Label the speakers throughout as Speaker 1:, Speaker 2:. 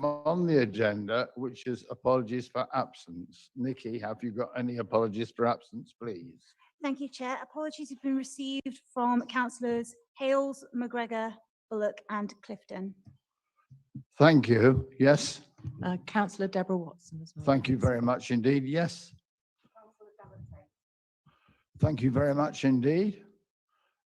Speaker 1: on the agenda, which is apologies for absence. Nikki, have you got any apologies for absence, please?
Speaker 2: Thank you, Chair. Apologies have been received from councillors Hales, McGregor, Bullock and Clifton.
Speaker 1: Thank you. Yes.
Speaker 3: Councillor Deborah Watson as well.
Speaker 1: Thank you very much indeed. Yes. Thank you very much indeed.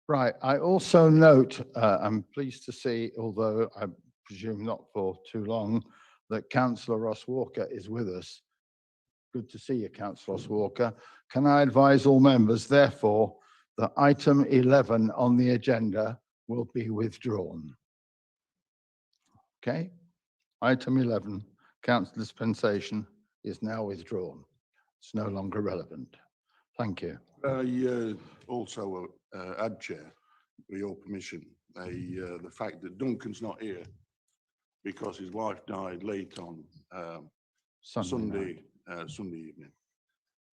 Speaker 1: Right. I also note, I'm pleased to see, although I presume not for too long, that Councillor Ross Walker is with us. Good to see you, Councillor Ross Walker. Can I advise all members, therefore, that item 11 on the agenda will be withdrawn? Okay. Item 11, council dispensation, is now withdrawn. It's no longer relevant. Thank you.
Speaker 4: I also add, Chair, with your permission, the fact that Duncan's not here because his wife died late on Sunday evening.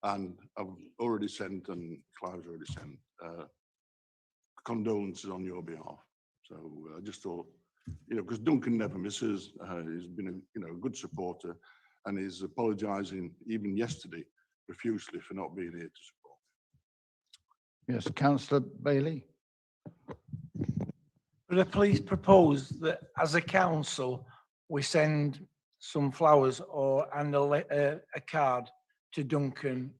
Speaker 4: And I've already sent, and Clive's already sent, condolences on your behalf. So I just thought, because Duncan never misses, he's been a good supporter, and is apologising even yesterday profusely for not being here to support.
Speaker 1: Yes, Councillor Bailey.
Speaker 5: Could I please propose that as a council, we send some flowers and a card to Duncan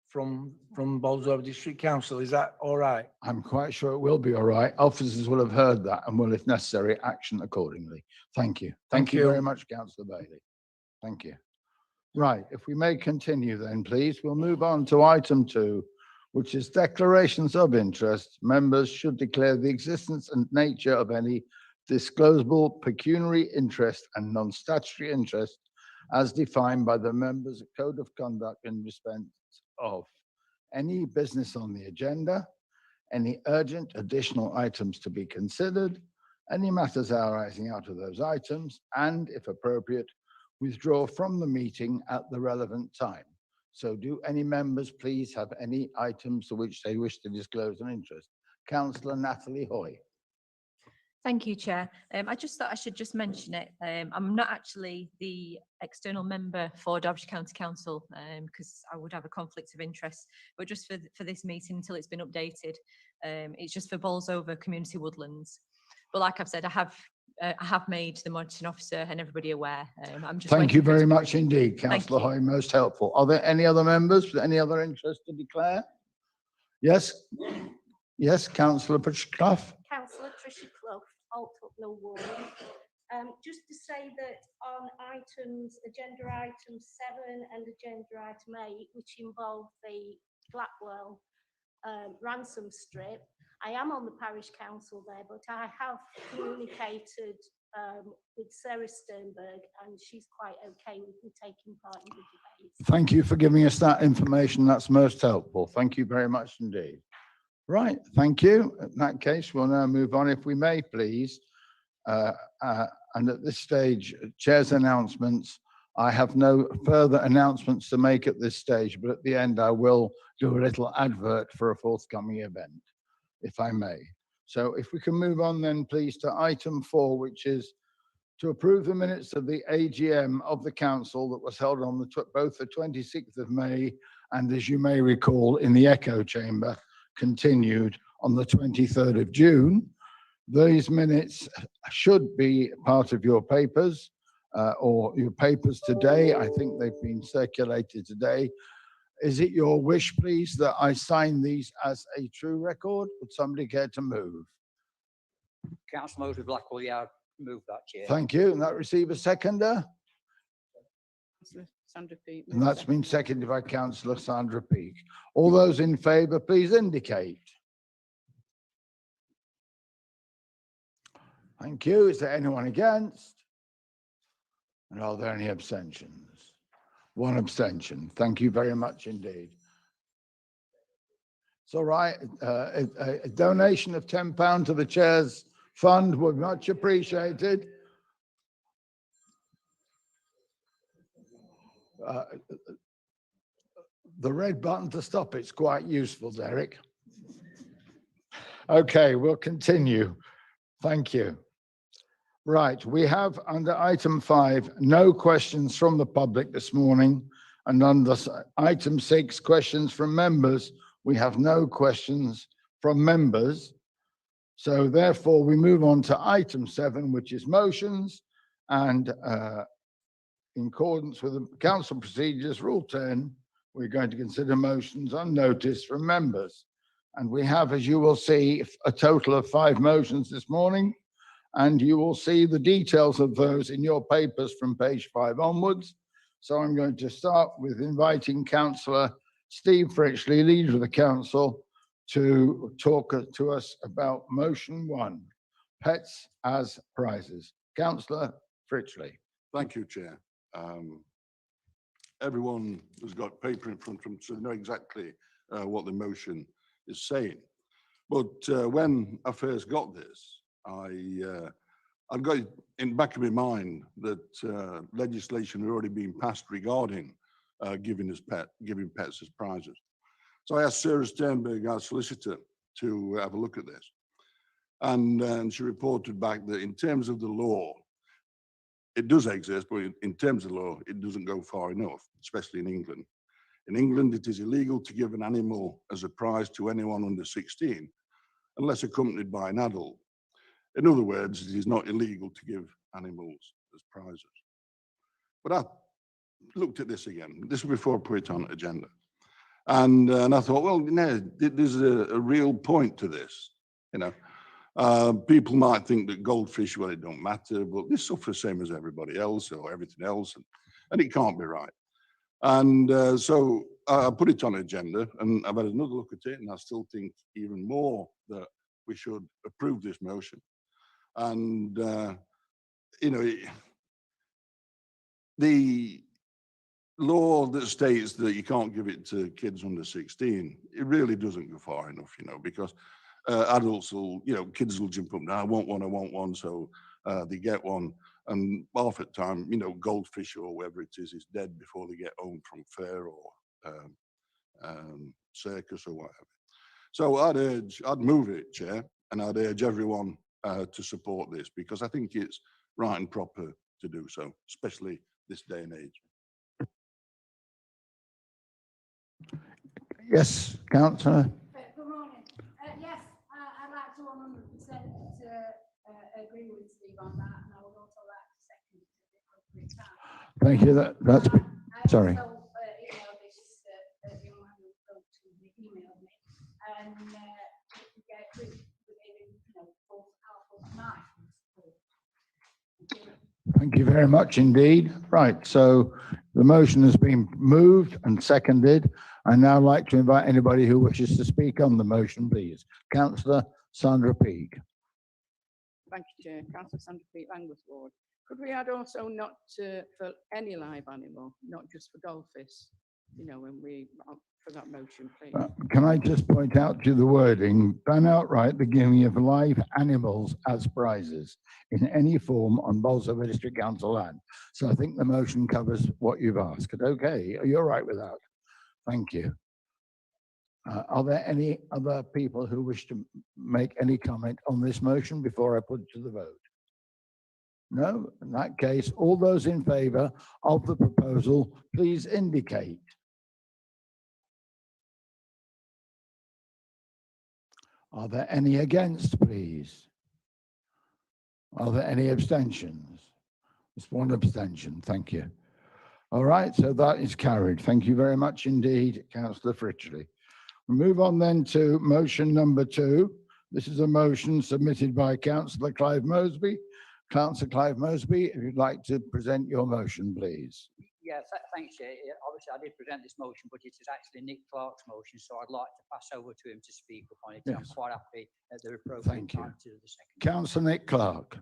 Speaker 5: from Bolsover District Council? Is that all right?
Speaker 1: I'm quite sure it will be all right. Officers will have heard that and will, if necessary, action accordingly. Thank you. Thank you very much, Councillor Bailey. Thank you. Right, if we may continue then, please. We'll move on to item 2, which is declarations of interest. Members should declare the existence and nature of any disclosable pecuniary interest and non-statutory interest as defined by the members' code of conduct in respect of any business on the agenda, any urgent additional items to be considered, any matters arising out of those items, and, if appropriate, withdraw from the meeting at the relevant time. So do any members please have any items to which they wish to disclose an interest? Councillor Natalie Hoy.
Speaker 3: Thank you, Chair. I just thought I should just mention it. I'm not actually the external member for Derbyshire County Council because I would have a conflict of interest, but just for this meeting until it's been updated, it's just for Bolsover Community Woodlands. But like I've said, I have made the monitoring officer and everybody aware. I'm just
Speaker 1: Thank you very much indeed, Councillor Hoy, most helpful. Are there any other members with any other interest to declare? Yes, yes, Councillor Clough.
Speaker 6: Councillor Tricia Clough, Altupnell Ward. Just to say that on agenda item 7 and agenda item 8, which involve the Blackwell ransom strip, I am on the parish council there, but I have communicated with Sarah Sternberg, and she's quite okay with me taking part in the debate.
Speaker 1: Thank you for giving us that information. That's most helpful. Thank you very much indeed. Right, thank you. In that case, we'll now move on, if we may, please. And at this stage, Chair's announcements. I have no further announcements to make at this stage, but at the end, I will do a little advert for a forthcoming event, if I may. So if we can move on then, please, to item 4, which is to approve the minutes of the AGM of the council that was held on both the 26th of May and, as you may recall, in the Echo Chamber, continued on the 23rd of June. These minutes should be part of your papers or your papers today. I think they've been circulated today. Is it your wish, please, that I sign these as a true record? Would somebody care to move?
Speaker 7: Councillor Moses Blackwell, yeah, move that, Chair.
Speaker 1: Thank you. And that receive a seconder?
Speaker 3: Sandra Peake.
Speaker 1: And that's been seconded by Councillor Sandra Peake. All those in favour, please indicate. Thank you. Is there anyone against? And are there any abstentions? One abstention. Thank you very much indeed. It's all right. A donation of £10 to the Chair's fund would be much appreciated. The red button to stop it's quite useful, Derek. Okay, we'll continue. Thank you. Right, we have under item 5, no questions from the public this morning. And under item 6, questions from members, we have no questions from members. So therefore, we move on to item 7, which is motions. And in accordance with the council procedures, Rule 10, we're going to consider motions unnoticed from members. And we have, as you will see, a total of 5 motions this morning. And you will see the details of those in your papers from page 5 onwards. So I'm going to start with inviting Councillor Steve Fritchley, Leader of the Council, to talk to us about motion 1, pets as prizes. Councillor Fritchley.
Speaker 4: Thank you, Chair. Everyone has got paper in front of them, so they know exactly what the motion is saying. But when I first got this, I've got in the back of my mind that legislation had already been passed regarding giving pets as prizes. So I asked Sarah Sternberg, our solicitor, to have a look at this. And she reported back that in terms of the law, it does exist, but in terms of law, it doesn't go far enough, especially in England. In England, it is illegal to give an animal as a prize to anyone under 16, unless accompanied by an adult. In other words, it is not illegal to give animals as prizes. But I looked at this again. This was before I put it on agenda. And I thought, well, no, there's a real point to this. You know, people might think that goldfish, well, it don't matter, but they suffer the same as everybody else or everything else, and it can't be right. And so I put it on agenda, and I've had another look at it, and I still think even more that we should approve this motion. And, you know, the law that states that you can't give it to kids under 16, it really doesn't go far enough, you know, because adults will, you know, kids will jump up and down, I want one, so they get one. And half the time, you know, goldfish or whatever it is dead before they get home from fair or circus or whatever. So I'd move it, Chair, and I'd urge everyone to support this, because I think it's right and proper to do so, especially this day and age.
Speaker 1: Yes, Councillor.
Speaker 8: Good morning. Yes, I'd like to 100% agree with Steve on that, and I would also like to second it at the appropriate time.
Speaker 1: Thank you. That's sorry.
Speaker 8: I also emailed this young man who wrote to me, emailed me, and we gave him, you know, both half of mine.
Speaker 1: Thank you very much indeed. Right, so the motion has been moved and seconded. I'd now like to invite anybody who wishes to speak on the motion, please. Councillor Sandra Peake.
Speaker 9: Thank you, Chair. Councillor Sandra Peake, Langworth Ward. Could we add also not for any live animal, not just for goldfish, you know, when we, for that motion, please?
Speaker 1: Can I just point out to the wording, ban outright the giving of live animals as prizes in any form on Bolsover District Council land. So I think the motion covers what you've asked. Okay, are you all right with that? Thank you. Are there any other people who wish to make any comment on this motion before I put it to the vote? No? In that case, all those in favour of the proposal, please indicate. Are there any against, please? Are there any abstentions? Just one abstention, thank you. All right, so that is carried. Thank you very much indeed, Councillor Fritchley. We move on then to motion number 2. This is a motion submitted by Councillor Clive Moseby. Councillor Clive Moseby, if you'd like to present your motion, please.
Speaker 7: Yeah, thanks, Chair. Yeah, obviously, I did present this motion, but it is actually Nick Clark's motion, so I'd like to pass over to him to speak upon it.
Speaker 1: Yes.
Speaker 7: I'm quite happy at the appropriate
Speaker 1: Thank you.
Speaker 7: time to the second.
Speaker 1: Councillor Nick Clark.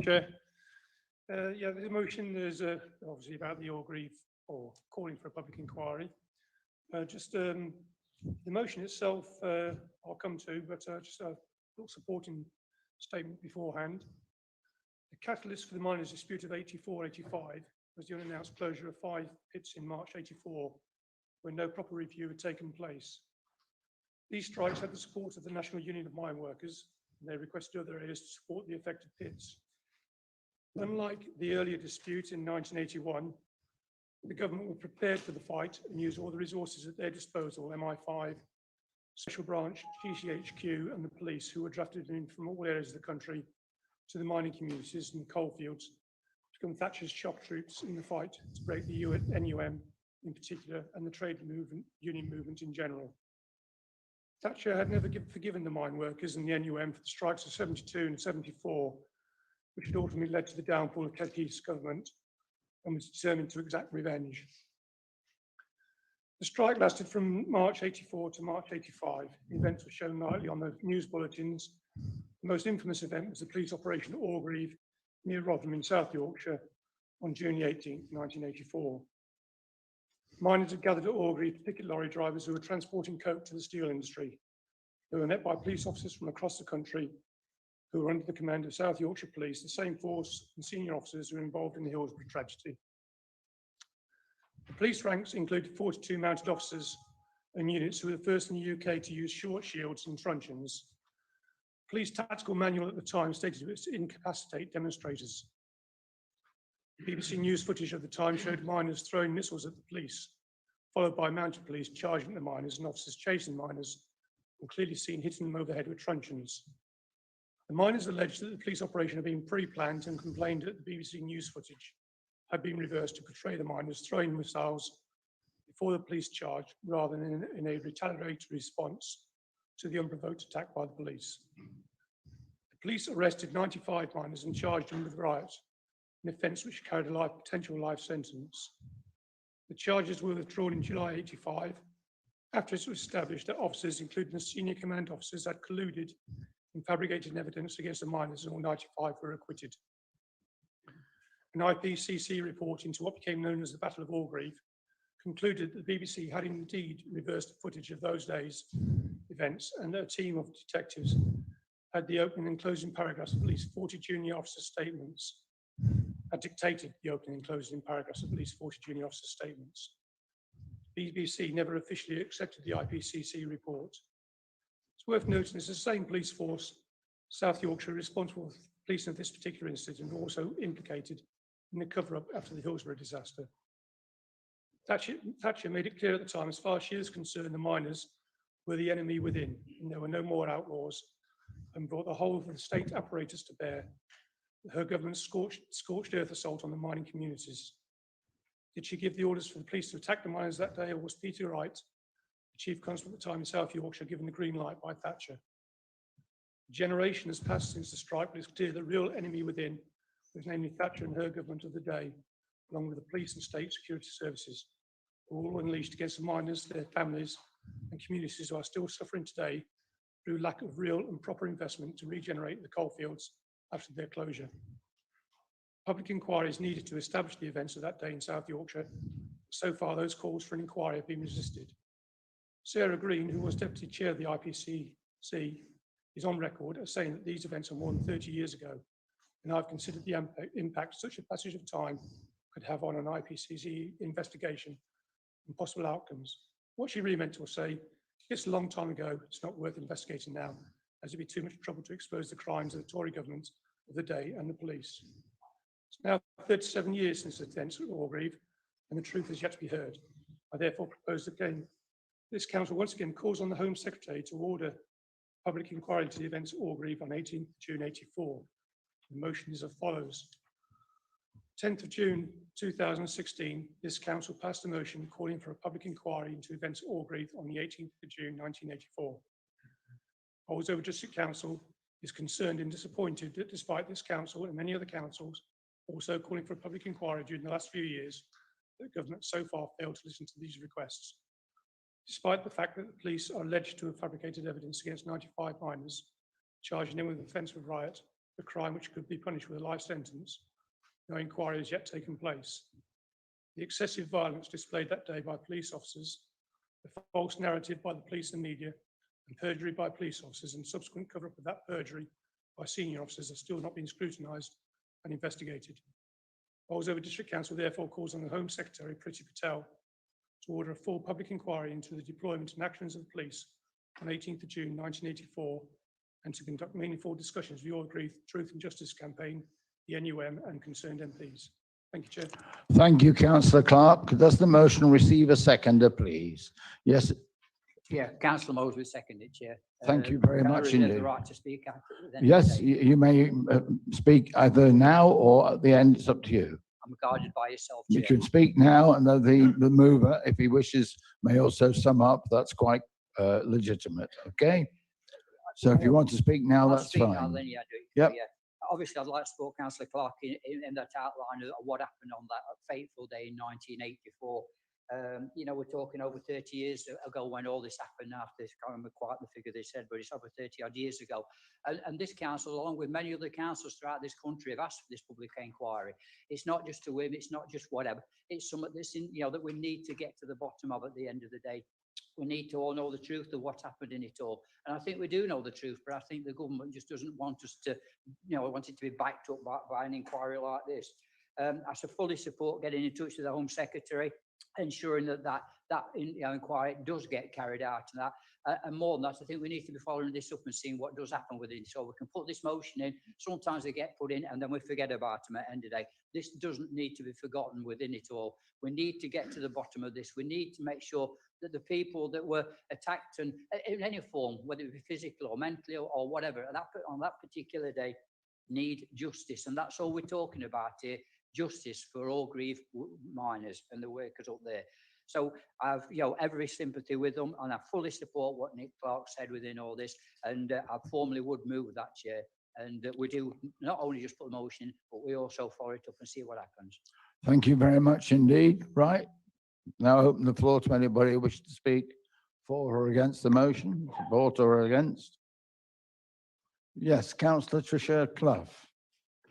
Speaker 10: Chair. Yeah, the motion is obviously about the Orgreave or calling for a public inquiry. The motion itself I'll come to, but just a little supporting statement beforehand. The catalyst for the miners' dispute of 84-85 was the unannounced closure of 5 pits in March 84, when no proper review had taken place. These strikes had the support of the National Union of Mine Workers, and they requested other areas to support the affected pits. Unlike the earlier dispute in 1981, the government were prepared for the fight and used all the resources at their disposal, MI5, Special Branch, GCHQ and the police, who were drafted in from all areas of the country to the mining communities and coalfields to become Thatcher's shock troops in the fight to break the NUM in particular and the trade union movement in general. Thatcher had never forgiven the mine workers and the NUM for the strikes of 72 and 74, which had ultimately led to the downfall of Keith's government, and was determined to exact revenge. The strike lasted from March 84 to March 85. The events were shown nightly on the news bulletins. The most infamous event was the police operation at Orgreave near Rotherham in South Yorkshire on June 18, 1984. Miners had gathered at Orgreave to picket lorry drivers who were transporting coke to the steel industry. They were met by police officers from across the country who were under the command of South Yorkshire Police, the same force and senior officers who were involved in the Hillsborough tragedy. The police ranks included 42 mounted officers and units who were the first in the UK to use short shields and truncheons. Police tactical manual at the time stated it was to incapacitate demonstrators. BBC News footage of the time showed miners throwing missiles at the police, followed by mounted police charging the miners and officers chasing miners, and clearly seen hitting them over the head with truncheons. The miners alleged that the police operation had been pre-planned and complained that the BBC News footage had been reversed to portray the miners throwing missiles before the police charge rather than in a retaliatory response to the unprovoked attack by the police. The police arrested 95 miners and charged them with riot, an offence which carried a potential life sentence. The charges were withdrawn in July 85 after it was established that officers, including the senior command officers, had colluded in fabricating evidence against the miners, and all 95 were acquitted. An IPCC report into what became known as the Battle of Orgreave concluded that the BBC had indeed reversed the footage of those days' events, and that a team of detectives had the opening and closing paragraphs of at least 40 junior officer statements, had dictated the opening and closing paragraphs of at least 40 junior officer statements. BBC never officially accepted the IPCC report. It's worth noting it's the same police force, South Yorkshire, responsible for policing of this particular incident, also implicated in the cover-up after the Hillsborough disaster. Thatcher made it clear at the time, as far as she was concerned, the miners were the enemy within, and there were no more outlaws, and brought the whole of the state apparatus to bear. Her government's scorched earth assault on the mining communities. Did she give the orders for the police to attack the miners that day, or was Peter Wright, the chief constable at the time in South Yorkshire, given the green light by Thatcher? A generation has passed since the strike, but it's clear the real enemy within was namely Thatcher and her government of the day, along with the police and state security services, who were all unleashed against the miners, their families, and communities who are still suffering today through lack of real and proper investment to regenerate the coalfields after their closure. Public inquiry is needed to establish the events of that day in South Yorkshire. So far, those calls for an inquiry have been resisted. Sarah Green, who was deputy chair of the IPCC, is on record as saying that these events are more than 30 years ago, and I've considered the impact such a passage of time could have on an IPCC investigation and possible outcomes. What she really meant to say, it's a long time ago, it's not worth investigating now, as it'd be too much trouble to expose the crimes of the Tory government of the day and the police. It's now 37 years since the events at Orgreave, and the truth is yet to be heard. I therefore propose again, this council once again calls on the Home Secretary to order public inquiry into the events at Orgreave on 18th June 84. The motion is as follows. 10th of June 2016, this council passed a motion calling for a public inquiry into events at Orgreave on the 18th of June 1984. Bolsover District Council is concerned and disappointed that despite this council and many other councils also calling for a public inquiry during the last few years, the government so far failed to listen to these requests. Despite the fact that the police are alleged to have fabricated evidence against 95 miners, charging them with offence of riot, a crime which could be punished with a life sentence, no inquiry has yet taken place. The excessive violence displayed that day by police officers, the false narrative by the police and media, and perjury by police officers and subsequent cover-up of that perjury by senior officers have still not been scrutinised and investigated. Bolsover District Council therefore calls on the Home Secretary, Priti Patel, to order a full public inquiry into the deployment and actions of the police on 18th of June 1984 and to conduct meaningful discussions with the Orgreave Truth and Justice Campaign, the NUM and concerned MPs. Thank you, Chair.
Speaker 1: Thank you, councillor Clark. Does the motion receive a seconder, please? Yes,
Speaker 7: Yeah, councillor Mosley seconded, Chair.
Speaker 1: Thank you very
Speaker 7: Can I
Speaker 1: much
Speaker 7: reserve
Speaker 1: indeed.
Speaker 7: the right to speak after? then
Speaker 1: yes,
Speaker 7: say?
Speaker 1: you may speak either now or at the end. It's up to you.
Speaker 7: I'm guided by yourself,
Speaker 1: You
Speaker 7: Chair.
Speaker 1: can speak now, and the mover, if he wishes, may also sum up. That's quite legitimate. Okay. So if you want to speak now,
Speaker 7: I'll
Speaker 1: that's
Speaker 7: speak now,
Speaker 1: fine.
Speaker 7: then, yeah, do it.
Speaker 1: Yep.
Speaker 7: Yeah. Obviously, I'd like to support councillor Clark in that outline of what happened on that fateful day in 1984. You know, we're talking over 30 years ago when all this happened. After, I can't remember quite the figure they said, but it's over 30 odd years ago. And this council, along with many other councils throughout this country, have asked for this public inquiry. It's not just to whim, it's not just whatever. It's something that's you know, that we need to get to the bottom of at the end of the day. We need to all know the truth of what happened in it all. And I think we do know the truth, but I think the government just doesn't want us to, you know, want it to be backed up by an inquiry like this. I fully support getting in touch with the Home Secretary, ensuring that inquiry does get carried out, and that. And more than that, I think we need to be following this up and seeing what does happen with it. So we can put this motion in. Sometimes they get put in and then we forget about them at the end of the day. This doesn't need to be forgotten within it all. We need to get to the bottom of this. We need to make sure that the people that were attacked and in any form, whether it be physical or mentally or whatever, on that particular day, need justice. And that's all we're talking about here. Justice for Orgreave miners and the workers up there. So I've, you know, every sympathy with them, and I fully support what Nick Clark said within all this, and I formally would move that, Chair. And we do not only just put a motion, but we also follow it up and see what happens.
Speaker 1: Thank you very much indeed. Right. Now open the floor to anybody who wishes to speak for or against the motion, support or against. Yes, councillor Tricia Clough.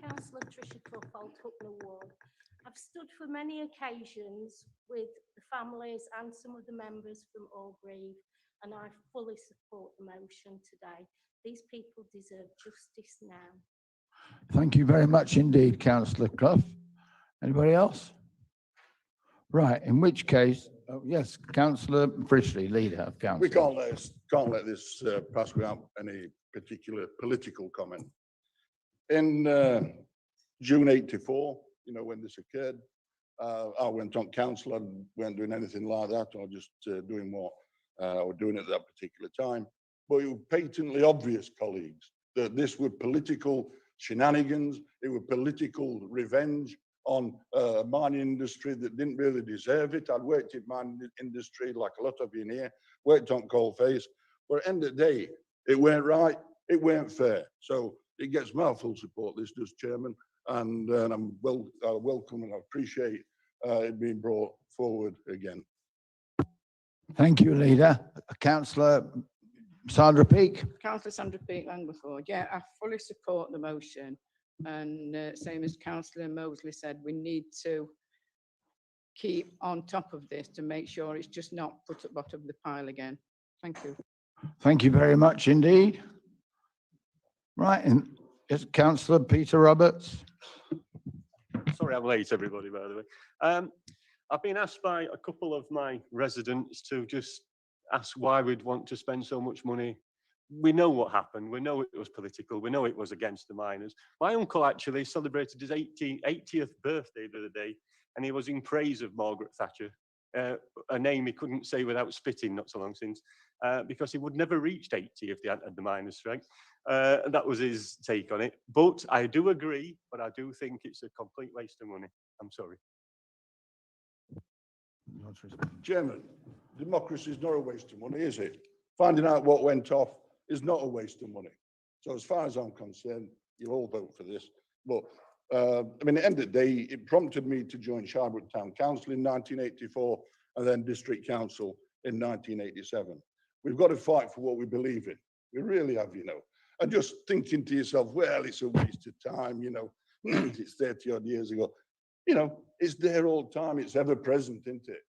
Speaker 6: Councillor Tricia Clough, Althucknall Ward. I've stood for many occasions with the families and some of the members from Orgreave, and I fully support the motion today. These people deserve justice now.
Speaker 1: Thank you very much indeed, councillor Clough. Anybody else? Right, in which case, yes, councillor Frishley, leader of council.
Speaker 4: We can't let this pass without any particular political comment. In June 84, you know, when this occurred, I went on council. I weren't doing anything like that. I was just doing what I was doing at that particular time. But it was patently obvious, colleagues, that this were political shenanigans. It was political revenge on a mining industry that didn't really deserve it. I'd worked in mining industry like a lot of you in here, worked on coalface. But at the end of the day, it weren't right. It weren't fair. So it gets my full support, this does, Chairman. And I welcome and I appreciate it being brought forward again.
Speaker 1: Thank you, leader. Councillor Sandra Peake.
Speaker 9: Councillor Sandra Peake, Langford. Yeah, I fully support the motion. And same as Councillor Mosley said, we need to keep on top of this to make sure it's just not put at the bottom of the pile again. Thank you.
Speaker 1: Thank you very much indeed. Right, and it's Councillor Peter Roberts.
Speaker 11: Sorry, I'm late, everybody, by the way. I've been asked by a couple of my residents to just ask why we'd want to spend so much money. We know what happened. We know it was political. We know it was against the miners. My uncle actually celebrated his 80th birthday the other day, and he was in praise of Margaret Thatcher, a name he couldn't say without spitting not so long since, because he would never reached 80 if they hadn't had the miners' strike. And that was his take on it. But I do agree, but I do think it's a complete waste of money. I'm sorry.
Speaker 4: Chairman, democracy is not a waste of money, is it? Finding out what went off is not a waste of money. So as far as I'm concerned, you'll all vote for this. But I mean, at the end of the day, it prompted me to join Shirebrook Town Council in 1984 and then District Council in 1987. We've got to fight for what we believe in. We really have, you know. And just thinking to yourself, well, it's a waste of time, you know, it's 30 odd years ago. You know, it's there all the time. It's ever present, isn't it?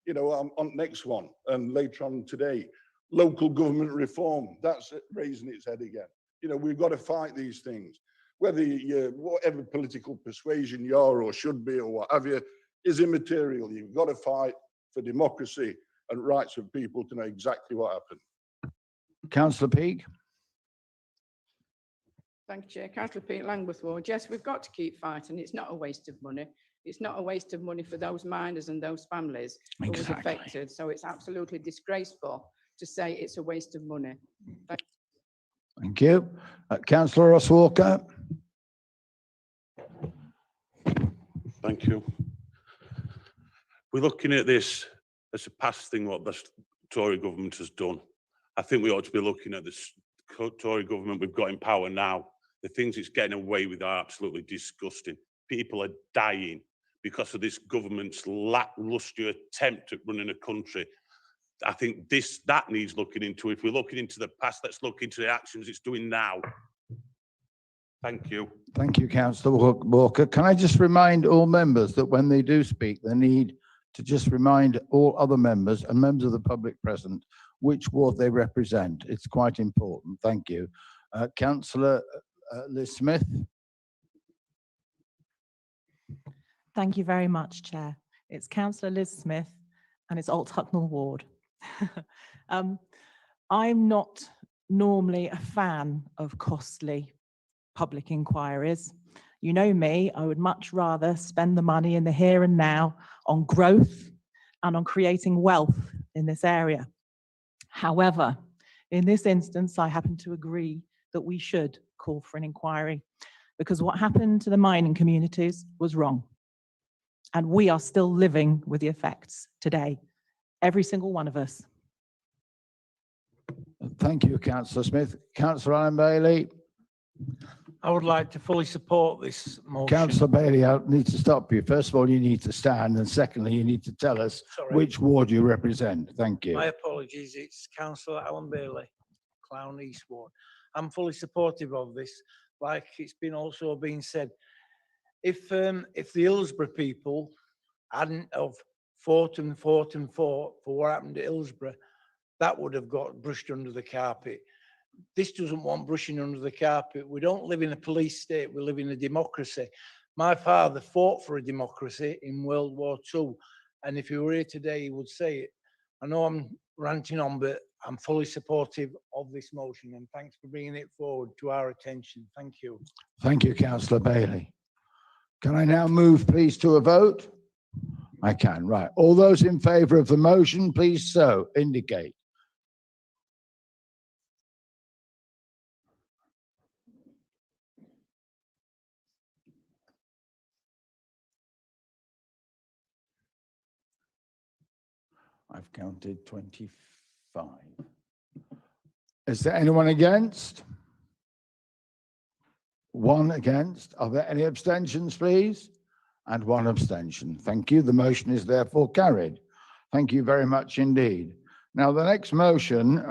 Speaker 4: You know, on next one and later on today, local government reform, that's raising its head again. You know, we've got to fight these things. Whether you, whatever political persuasion you are or should be or what have you, is immaterial. You've got to fight for democracy and rights of people to know exactly what happened.
Speaker 1: Councillor Peake.
Speaker 9: Thank you, Chair. Councillor Pete Langworth Ward. Yes, we've got to keep fighting. It's not a waste of money. It's not a waste of money for those miners and those families who was
Speaker 1: Exactly.
Speaker 9: affected. So it's absolutely disgraceful to say it's a waste of money.
Speaker 1: Thank you. Councillor Ross Walker.
Speaker 12: Thank you. We're looking at this as a past thing, what the Tory government has done. I think we ought to be looking at this Tory government we've got in power now. The things it's getting away with are absolutely disgusting. People are dying because of this government's lackluster attempt at running a country. I think that needs looking into. If we're looking into the past, let's look into the actions it's doing now. Thank you.
Speaker 1: Thank you, Councillor Walker. Can I just remind all members that when they do speak, they need to just remind all other members and members of the public present which ward they represent. It's quite important. Thank you. Councillor Liz Smith.
Speaker 13: Thank you very much, Chair. It's Councillor Liz Smith and it's Alt Hucknall Ward. I'm not normally a fan of costly public inquiries. You know me, I would much rather spend the money in the here and now on growth and on creating wealth in this area. However, in this instance, I happen to agree that we should call for an inquiry because what happened to the mining communities was wrong. And we are still living with the effects today, every single one of us.
Speaker 1: Thank you, Councillor Smith. Councillor Alan Bailey.
Speaker 5: I would like to fully support this motion.
Speaker 1: Councillor Bailey, I need to stop you. First of all, you need to stand, and secondly, you need to tell us
Speaker 5: Sorry.
Speaker 1: which ward you represent. Thank you.
Speaker 5: My apologies. It's Councillor Alan Bailey, Clown East Ward. I'm fully supportive of this. Like it's been also been said, if the Hillsborough people hadn't have fought for what happened to Hillsborough, that would have got brushed under the carpet. This doesn't want brushing under the carpet. We don't live in a police state, we live in a democracy. My father fought for a democracy in World War II, and if he were here today, he would say it. I know I'm ranting on, but I'm fully supportive of this motion, and thanks for bringing it forward to our attention. Thank you.
Speaker 1: Thank you, Councillor Bailey. Can I now move, please, to a vote? I can, right. All those in favour of the motion, please so indicate. I've counted 25. Is there anyone against? One against. Are there any abstentions, please? And one abstention. Thank you. The motion is therefore carried. Thank you very much indeed. Now, the next motion,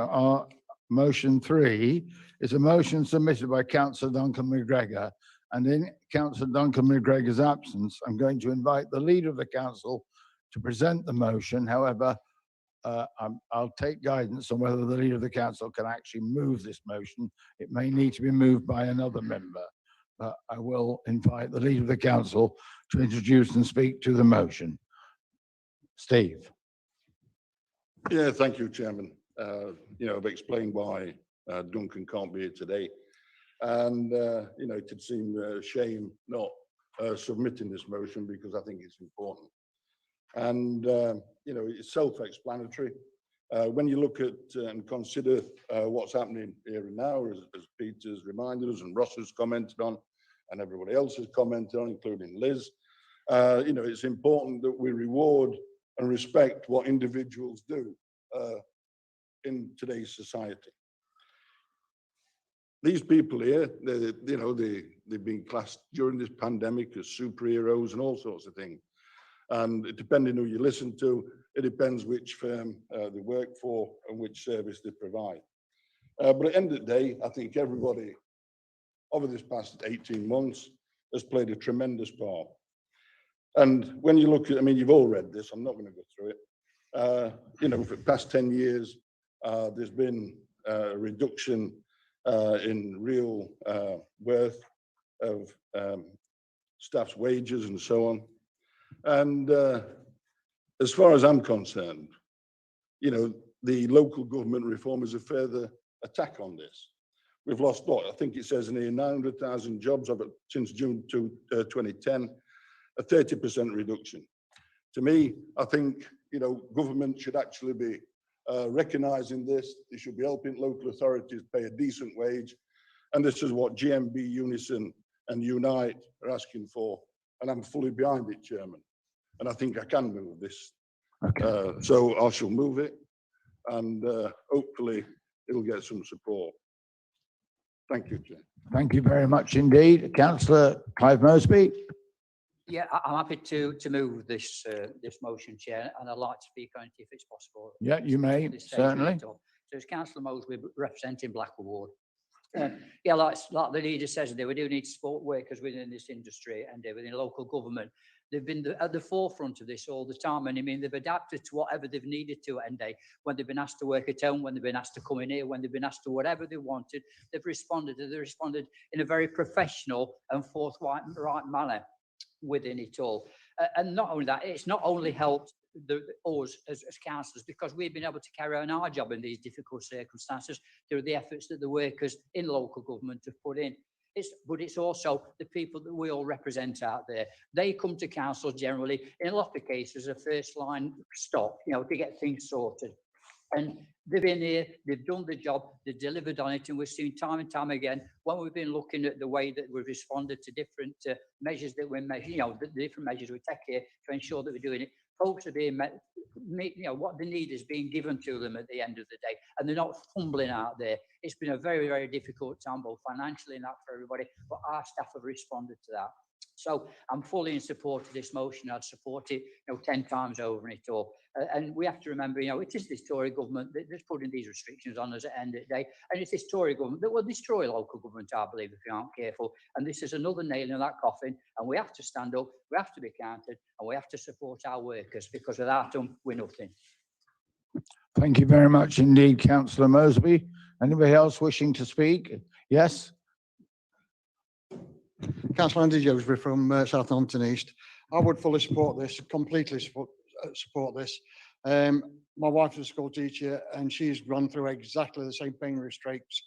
Speaker 1: motion 3, is a motion submitted by Councillor Duncan McGregor. And in Councillor Duncan McGregor's absence, I'm going to invite the Leader of the Council to present the motion. However, I'll take guidance on whether the Leader of the Council can actually move this motion. It may need to be moved by another member. But I will invite the Leader of the Council to introduce and speak to the motion. Steve.
Speaker 4: Yeah, thank you, Chairman. I've explained why Duncan can't be here today. And, it would seem a shame not submitting this motion because I think it's important. And, it's self-explanatory. When you look at and consider what's happening here and now, as Peter's reminded us and Ross has commented on, and everybody else has commented on, including Liz, it's important that we reward and respect what individuals do in today's society. These people here, they've been classed during this pandemic as superheroes and all sorts of things. And depending who you listen to, it depends which firm they work for and which service they provide. But at the end of the day, I think everybody over this past 18 months has played a tremendous part. And when you look at, you've all read this, I'm not going to go through it. For the past 10 years, there's been a reduction in real worth of staff's wages and so on. And as far as I'm concerned, the local government reform is a further attack on this. We've lost what? I think it says in here 900,000 jobs since June 2010, a 30% reduction. To me, I think, you know, government should actually be recognising this. They should be helping local authorities pay a decent wage. And this is what GMB, Unison and Unite are asking for. And I'm fully behind it, Chairman. And I think I can move this.
Speaker 1: Okay.
Speaker 4: So I shall move it and hopefully it'll get some support. Thank you, Chair.
Speaker 1: Thank you very much indeed. Councillor Clive Mosby.
Speaker 7: Yeah, I'm happy to move this this motion, Chair, and I'd like to speak on it if it's possible.
Speaker 1: Yeah, you may,
Speaker 7: at this stage,
Speaker 1: certainly.
Speaker 7: really. So it's Councillor Mosby representing Blackwell Ward. Yeah, like the leader says, we do need support workers within this industry and within local government. They've been at the forefront of this all the time, and I mean they've adapted to whatever they've needed to. And when they've been asked to work at home, when they've been asked to come in here, when they've been asked to whatever they wanted, they've responded. They responded in a very professional and forthright manner within it all. And not only that, it's not only helped us as councillors, because we've been able to carry on our job in these difficult circumstances through the efforts that the workers in local government have put in. But it's also the people that we all represent out there. They come to council generally, in a lot of cases, a first line stop, you know, to get things sorted. And they've been here, they've done the job, they've delivered on it, and we've seen time and time again, when we've been looking at the way that we've responded to different measures that we're measuring, you know, the different measures we take here to ensure that we're doing it. Folks are being met, you know, what they need is being given to them at the end of the day, and they're not fumbling out there. It's been a very, very difficult time, both financially and that for everybody, but our staff have responded to that. So I'm fully in support of this motion. I'd support it, you know, 10 times over in it all. And we have to remember, you know, it is this Tory government that's putting these restrictions on us at the end of the day. And it's this Tory government that will destroy local government, I believe, if we aren't careful. And this is another nail in that coffin. And we have to stand up, we have to be counted, and we have to support our workers, because without them, we're nothing.
Speaker 1: Thank you very much indeed, Councillor Mosby. Anybody else wishing to speak? Yes?
Speaker 14: Councillor Andy Josby from Southampton East. I would fully support this, completely support this. My wife is a school teacher and she's gone through exactly the same thing with strikes,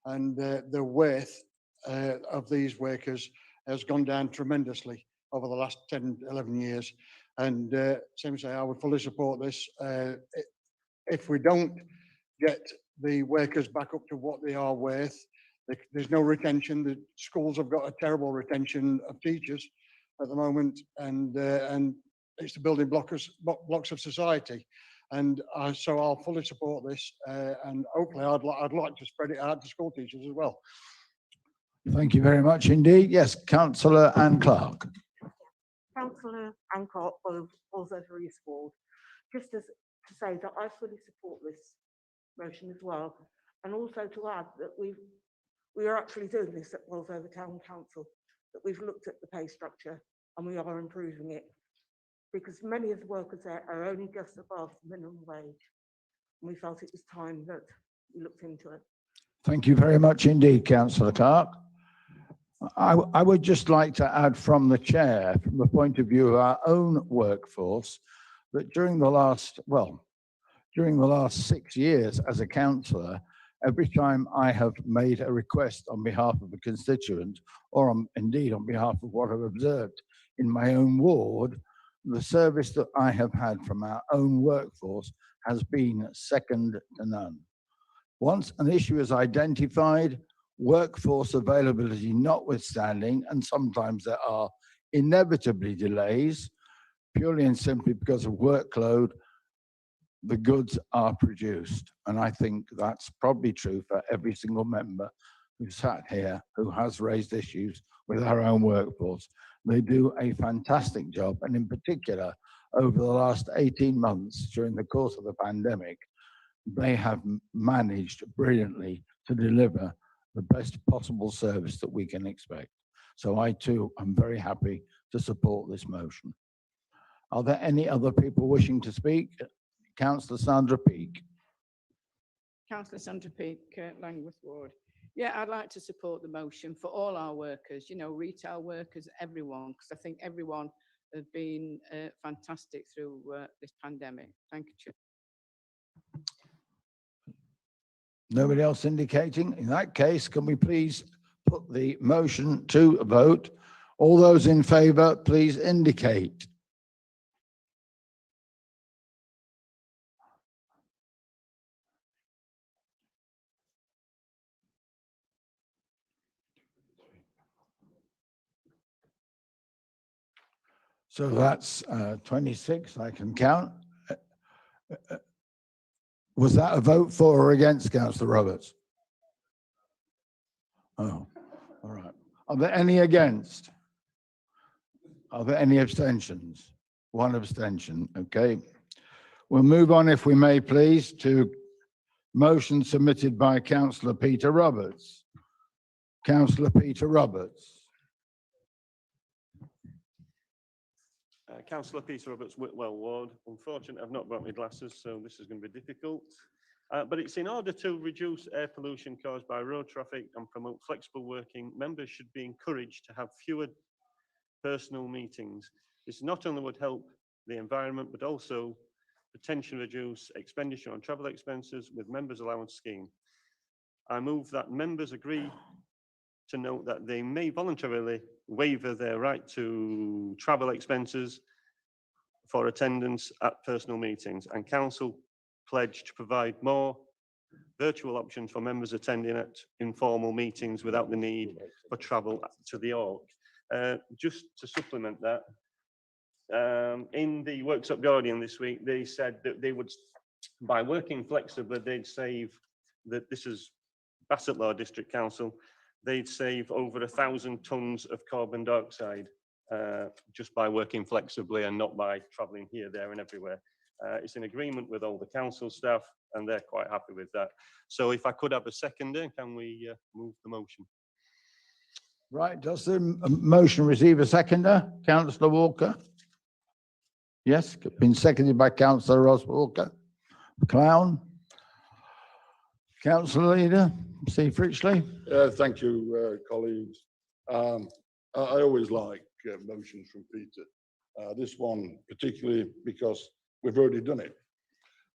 Speaker 14: and the worth of these workers has gone down tremendously over the last 10, 11 years. And same as I would fully support this. If we don't get the workers back up to what they are worth, there's no retention. The schools have got a terrible retention of teachers at the moment, and it's the building blocks of society. And so I'll fully support this, and hopefully I'd like to spread it out to school teachers as well.
Speaker 1: Thank you very much indeed. Yes, Councillor Anne Clark.
Speaker 15: Councillor Anne Clark, also for East Ward. Just as to say that I fully support this motion as well, and also to add that we are actually doing this at Bolsover Town Council, that we've looked at the pay structure and we are improving it, because many of the workers there are only just above minimum wage. And we felt it was time that we looked into it.
Speaker 1: Thank you very much indeed, Councillor Clark. I would just like to add from the chair, from the point of view of our own workforce, that during the last 6 years as a councillor, every time I have made a request on behalf of a constituent, or indeed on behalf of what I've observed in my own ward, the service that I have had from our own workforce has been second to none. Once an issue is identified, workforce availability notwithstanding, and sometimes there are inevitably delays, purely and simply because of workload, the goods are produced. And I think that's probably true for every single member who sat here who has raised issues with our own workforce. They do a fantastic job, and in particular, over the last 18 months during the course of the pandemic, they have managed brilliantly to deliver the best possible service that we can expect. So I too am very happy to support this motion. Are there any other people wishing to speak? Councillor Sandra Peake.
Speaker 9: Councillor Sandra Peake, Langworth Ward. Yeah, I'd like to support the motion for all our workers, you know, retail workers, everyone, because I think everyone have been fantastic through this pandemic. Thank you, Chair.
Speaker 1: Nobody else indicating? In that case, can we please put the motion to a vote? All those in favour, please indicate. So that's 26, I can count. Was that a vote for or against, Councillor Roberts? Oh, all right. Are there any against? Are there any abstentions? One abstention, okay. We'll move on, if we may, please, to motion submitted by Councillor Peter Roberts. Councillor Peter Roberts.
Speaker 11: Councillor Peter Roberts, Whitwell Ward. Unfortunately, I've not brought my glasses, so this is going to be difficult. But it's in order to reduce air pollution caused by road traffic and promote flexible working, members should be encouraged to have fewer personal meetings. This not only would help the environment, but also potentially reduce expenditure on travel expenses with members' allowance scheme. I move that members agree to note that they may voluntarily waiver their right to travel expenses for attendance at personal meetings, and council pledge to provide more virtual options for members attending at informal meetings without the need for travel to the Orc. Just to supplement that, in the Worksop Guardian this week, they said that they would, by working flexibly, they'd save, that this is Bassetlaw District Council, they'd save over 1,000 tonnes of carbon dioxide just by working flexibly and not by travelling here, there and everywhere. It's in agreement with all the council staff and they're quite happy with that. So if I could have a seconder, can we move the motion?
Speaker 1: Right, does the motion receive a seconder? Councillor Walker? Yes, been seconded by Councillor Ross Walker. Clown? Councillor Leader, Steve Fritchley?
Speaker 4: Thank you, colleagues. I always like motions from Peter. This one particularly because we've already done it.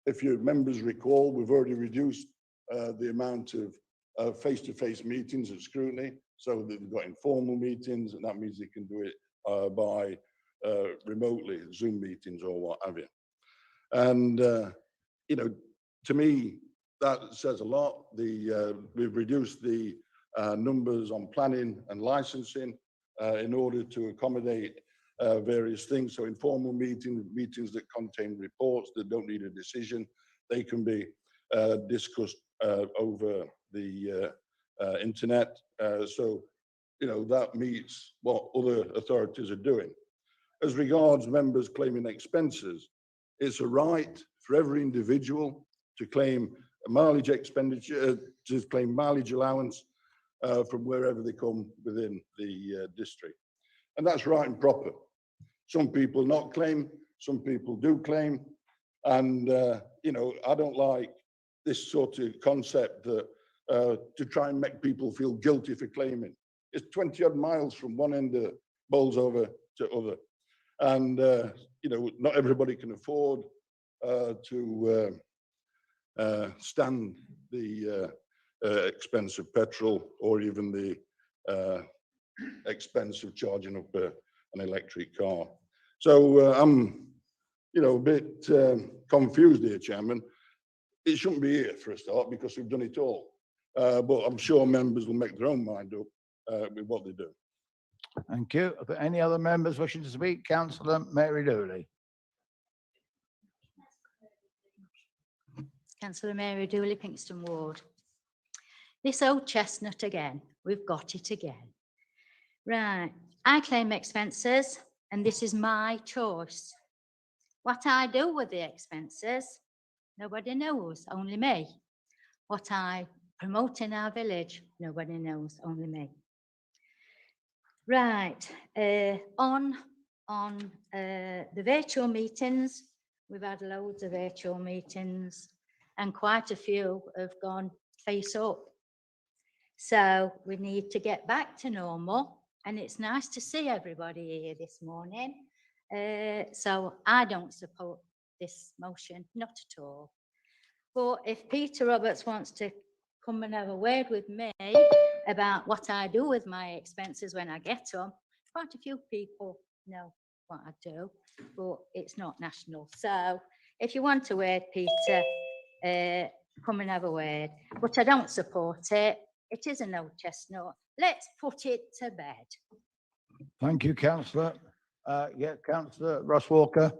Speaker 4: If your members recall, we've already reduced the amount of face-to-face meetings at scrutiny, so they've got informal meetings, and that means they can do it by remotely, Zoom meetings or what have you. And, you know, to me, that says a lot. We've reduced the numbers on planning and licensing in order to accommodate various things. So informal meetings that contain reports that don't need a decision, they can be discussed over the internet. So, you know, that meets what other authorities are doing. As regards members claiming expenses, it's a right for every individual to claim a mileage expenditure, to claim mileage allowance from wherever they come within the district. And that's right and proper. Some people not claim, some people do claim. And, you know, I don't like this sort of concept that to try and make people feel guilty for claiming. It's 20 odd miles from one end of Bolsover to other. And, you know, not everybody can afford to stand the expense of petrol or even the expense of charging up an electric car. So I'm, you know, a bit confused here, Chairman. It shouldn't be here for a start because we've done it all. But I'm sure members will make their own mind up with what they do.
Speaker 1: Thank you. Are there any other members wishing to speak? Councillor Mary Dooley.
Speaker 16: Councillor Mary Dooley, Pinkston Ward. This old chestnut again. We've got it again. Right. I claim expenses, and this is my choice. What I do with the expenses, nobody knows, only me. What I promote in our village, nobody knows, only me. Right. On the virtual meetings, we've had loads of virtual meetings, and quite a few have gone face up. So we need to get back to normal, and it's nice to see everybody here this morning. So I don't support this motion, not at all. But if Peter Roberts wants to come and have a word with me about what I do with my expenses when I get them. Quite a few people know what I do, but it's not national. So if you want a word, Peter, come and have a word. But I don't support it. It is an old chestnut. Let's put it to bed.
Speaker 1: Thank you, councillor. Yeah, councillor Ross Walker.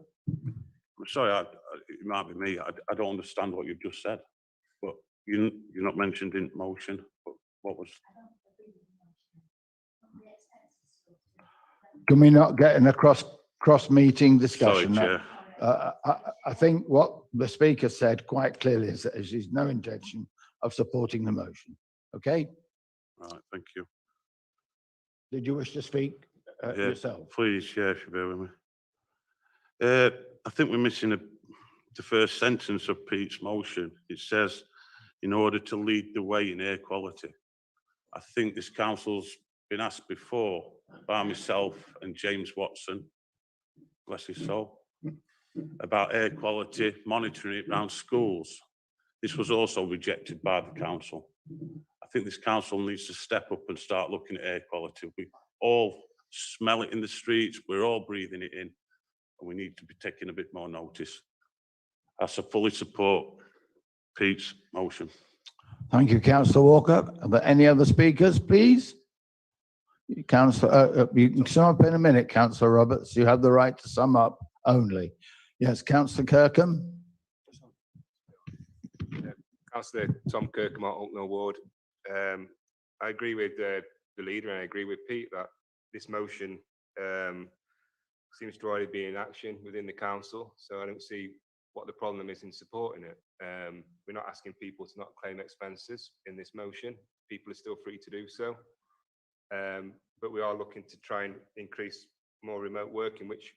Speaker 12: Sorry, it might be me. I don't understand what you've just said, but you're not mentioned in motion. But what was?
Speaker 1: Can we not get in a cross-meeting discussion?
Speaker 12: Sorry, Chair.
Speaker 1: I think what the speaker said quite clearly is that there's no intention of supporting the motion. Okay?
Speaker 12: Right, thank you.
Speaker 1: Did you wish to speak yourself?
Speaker 12: Please, yeah, if you bear with me. I think we're missing the first sentence of Pete's motion. It says, in order to lead the way in air quality. I think this council's been asked before by myself and James Watson, bless his soul, about air quality, monitoring it around schools. This was also rejected by the council. I think this council needs to step up and start looking at air quality. We all smell it in the streets, we're all breathing it in, and we need to be taking a bit more notice. I fully support Pete's motion.
Speaker 1: Thank you, councillor Walker. Are there any other speakers, please? Councillor, you can sum up in a minute, councillor Roberts. You have the right to sum up only. Yes, councillor Kirkham.
Speaker 17: Councillor Tom Kirkham, Hucknall Ward. I agree with the leader, and I agree with Pete that this motion seems to already be in action within the council. So I don't see what the problem is in supporting it. We're not asking people to not claim expenses in this motion. People are still free to do so. But we are looking to try and increase more remote working, which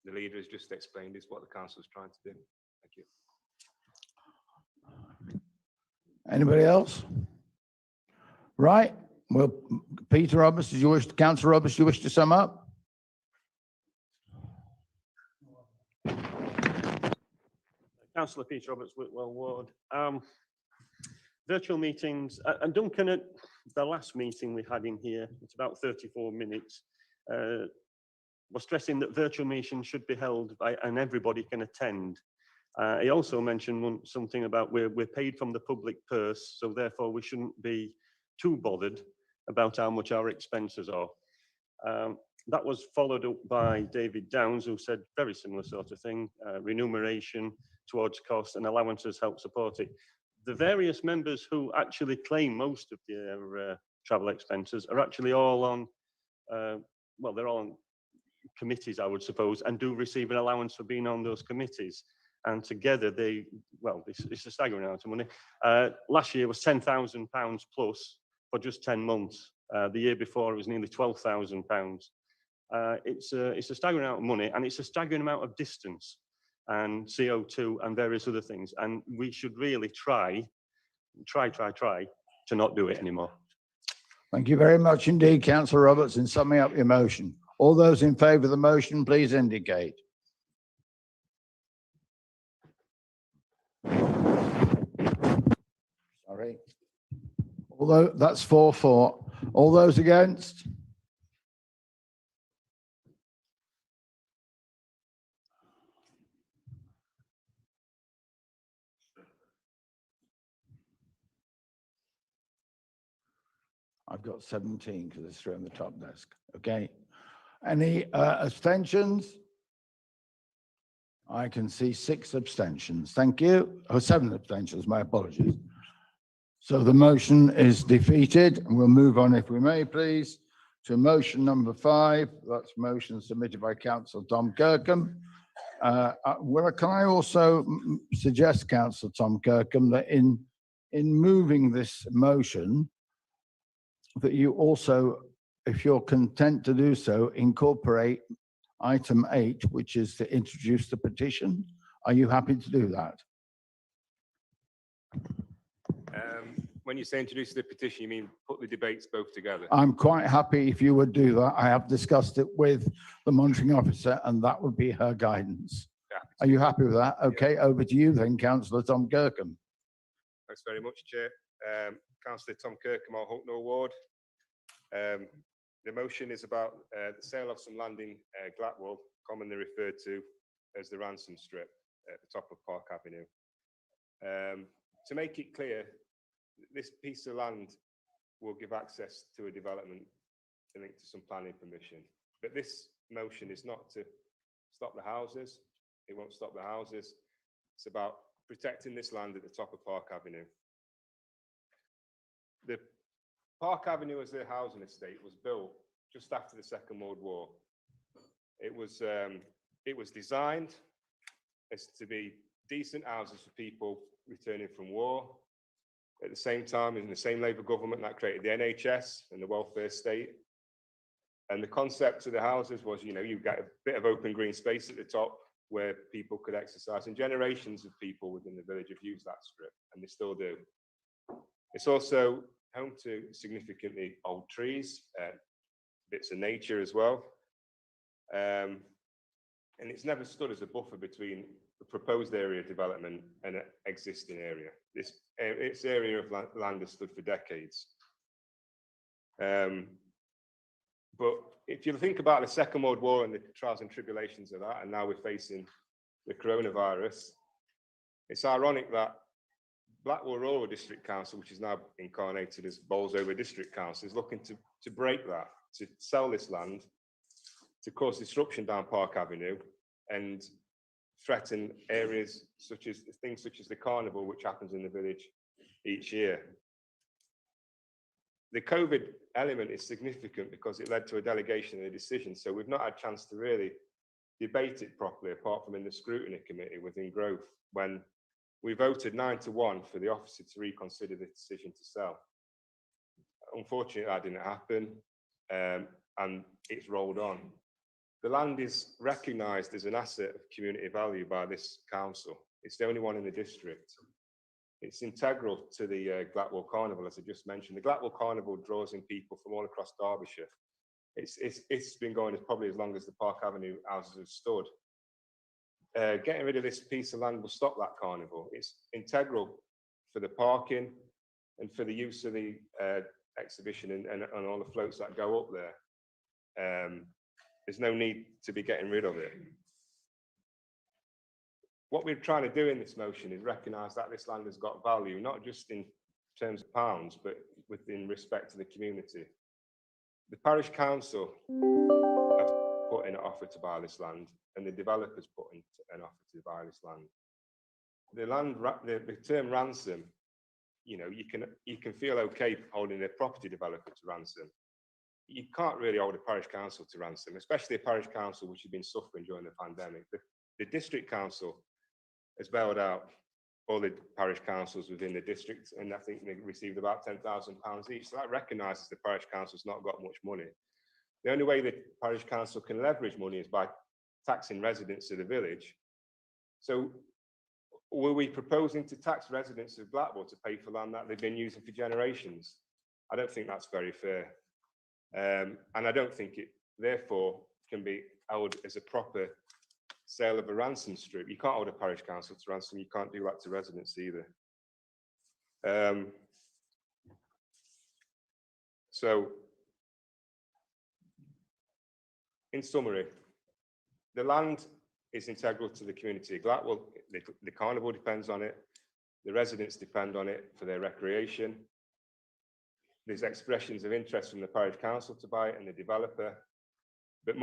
Speaker 17: the leader has just explained is what the council is trying to do. Thank you.
Speaker 1: Anybody else? Right. Well, Peter Roberts, did you wish, councillor Roberts, do you wish to sum up?
Speaker 11: Councillor Peter Roberts, Whitwell Ward. Virtual meetings, and Duncan, at the last meeting we had in here, it's about 34 minutes, was stressing that virtual meetings should be held by, and everybody can attend. He also mentioned something about we're paid from the public purse, so therefore we shouldn't be too bothered about how much our expenses are. That was followed up by David Downs, who said very similar sort of thing, remuneration towards costs and allowances help support it. The various members who actually claim most of their travel expenses are actually all on, well, they're all on committees, I would suppose, and do receive an allowance for being on those committees. And together they, well, it's a staggering amount of money. Last year was £10,000 plus for just 10 months. The year before it was nearly £12,000. It's a staggering amount of money, and it's a staggering amount of distance and CO2 and various other things. And we should really try to not do it anymore.
Speaker 1: Thank you very much indeed, councillor Roberts, in summing up your motion. All those in favour of the motion, please indicate. Sorry. Although that's 4-4. All those against? I've got 17 because it's through on the top desk. Okay. Any abstentions? I can see 6 abstentions. Thank you. Oh, 7 abstentions. My apologies. So the motion is defeated, and we'll move on, if we may, please, to motion number 5. That's motion submitted by Councillor Tom Kirkham. Well, can I also suggest, Councillor Tom Kirkham, that in moving this motion, that you also, if you're content to do so, incorporate item 8, which is to introduce the petition. Are you happy to do that?
Speaker 17: When you say introduce the petition, you mean put the debates both together?
Speaker 1: I'm quite happy if you would do that. I have discussed it with the monitoring officer, and that would be her guidance.
Speaker 17: Yeah.
Speaker 1: Are you happy with that? Okay, over to you then, Councillor Tom Kirkham.
Speaker 17: Thanks very much, Chair. Councillor Tom Kirkham, Hucknall Ward. The motion is about the sale of some land in Glatwell, commonly referred to as the Ransom Strip at the top of Park Avenue. To make it clear, this piece of land will give access to a development linked to some planning permission. But this motion is not to stop the houses. It won't stop the houses. It's about protecting this land at the top of Park Avenue. The Park Avenue as a housing estate was built just after the Second World War. It was designed as to be decent houses for people returning from war. At the same time, in the same Labour government that created the NHS and the welfare state. And the concept of the houses was, you get a bit of open green space at the top where people could exercise. And generations of people within the village have used that strip, and they still do. It's also home to significantly old trees, bits of nature as well. And it's never stood as a buffer between the proposed area of development and an existing area. Its area of land has stood for decades. But if you think about the Second World War and the trials and tribulations of that, and now we're facing the coronavirus, it's ironic that Blackwell Rural District Council, which is now incarnated as Bolsover District Council, is looking to break that, to sell this land, to cause disruption down Park Avenue and threaten areas such as the carnival, which happens in the village each year. The COVID element is significant because it led to a delegation of the decision. So we've not had a chance to really debate it properly, apart from in the scrutiny committee within Growth, when we voted 9-1 for the officer to reconsider the decision to sell. Unfortunately, that didn't happen, and it's rolled on. The land is recognised as an asset of community value by this council. It's the only one in the district. It's integral to the Glatwell Carnival, as I just mentioned. The Glatwell Carnival draws in people from all across Derbyshire. It's been going probably as long as the Park Avenue houses have stood. Getting rid of this piece of land will stop that carnival. It's integral for the parking and for the use of the exhibition and all the floats that go up there. There's no need to be getting rid of it. What we're trying to do in this motion is recognise that this land has got value, not just in terms of pounds, but within respect to the community. The parish council have put in an offer to buy this land, and the developers put in an offer to buy this land. The term ransom, you can feel okay holding a property developer to ransom. You can't really hold a parish council to ransom, especially a parish council which has been suffering during the pandemic. The district council has bailed out all the parish councils within the district, and I think they received about £10,000 each. So that recognises the parish council's not got much money. The only way the parish council can leverage money is by taxing residents of the village. So were we proposing to tax residents of Blackwell to pay for land that they've been using for generations? I don't think that's very fair. And I don't think it, therefore, can be held as a proper sale of a ransom strip. You can't hold a parish council to ransom. You can't do that to residents either. So, in summary, the land is integral to the community of Glatwell. The carnival depends on it. The residents depend on it for their recreation. There's expressions of interest from the parish council to buy it and the developer. But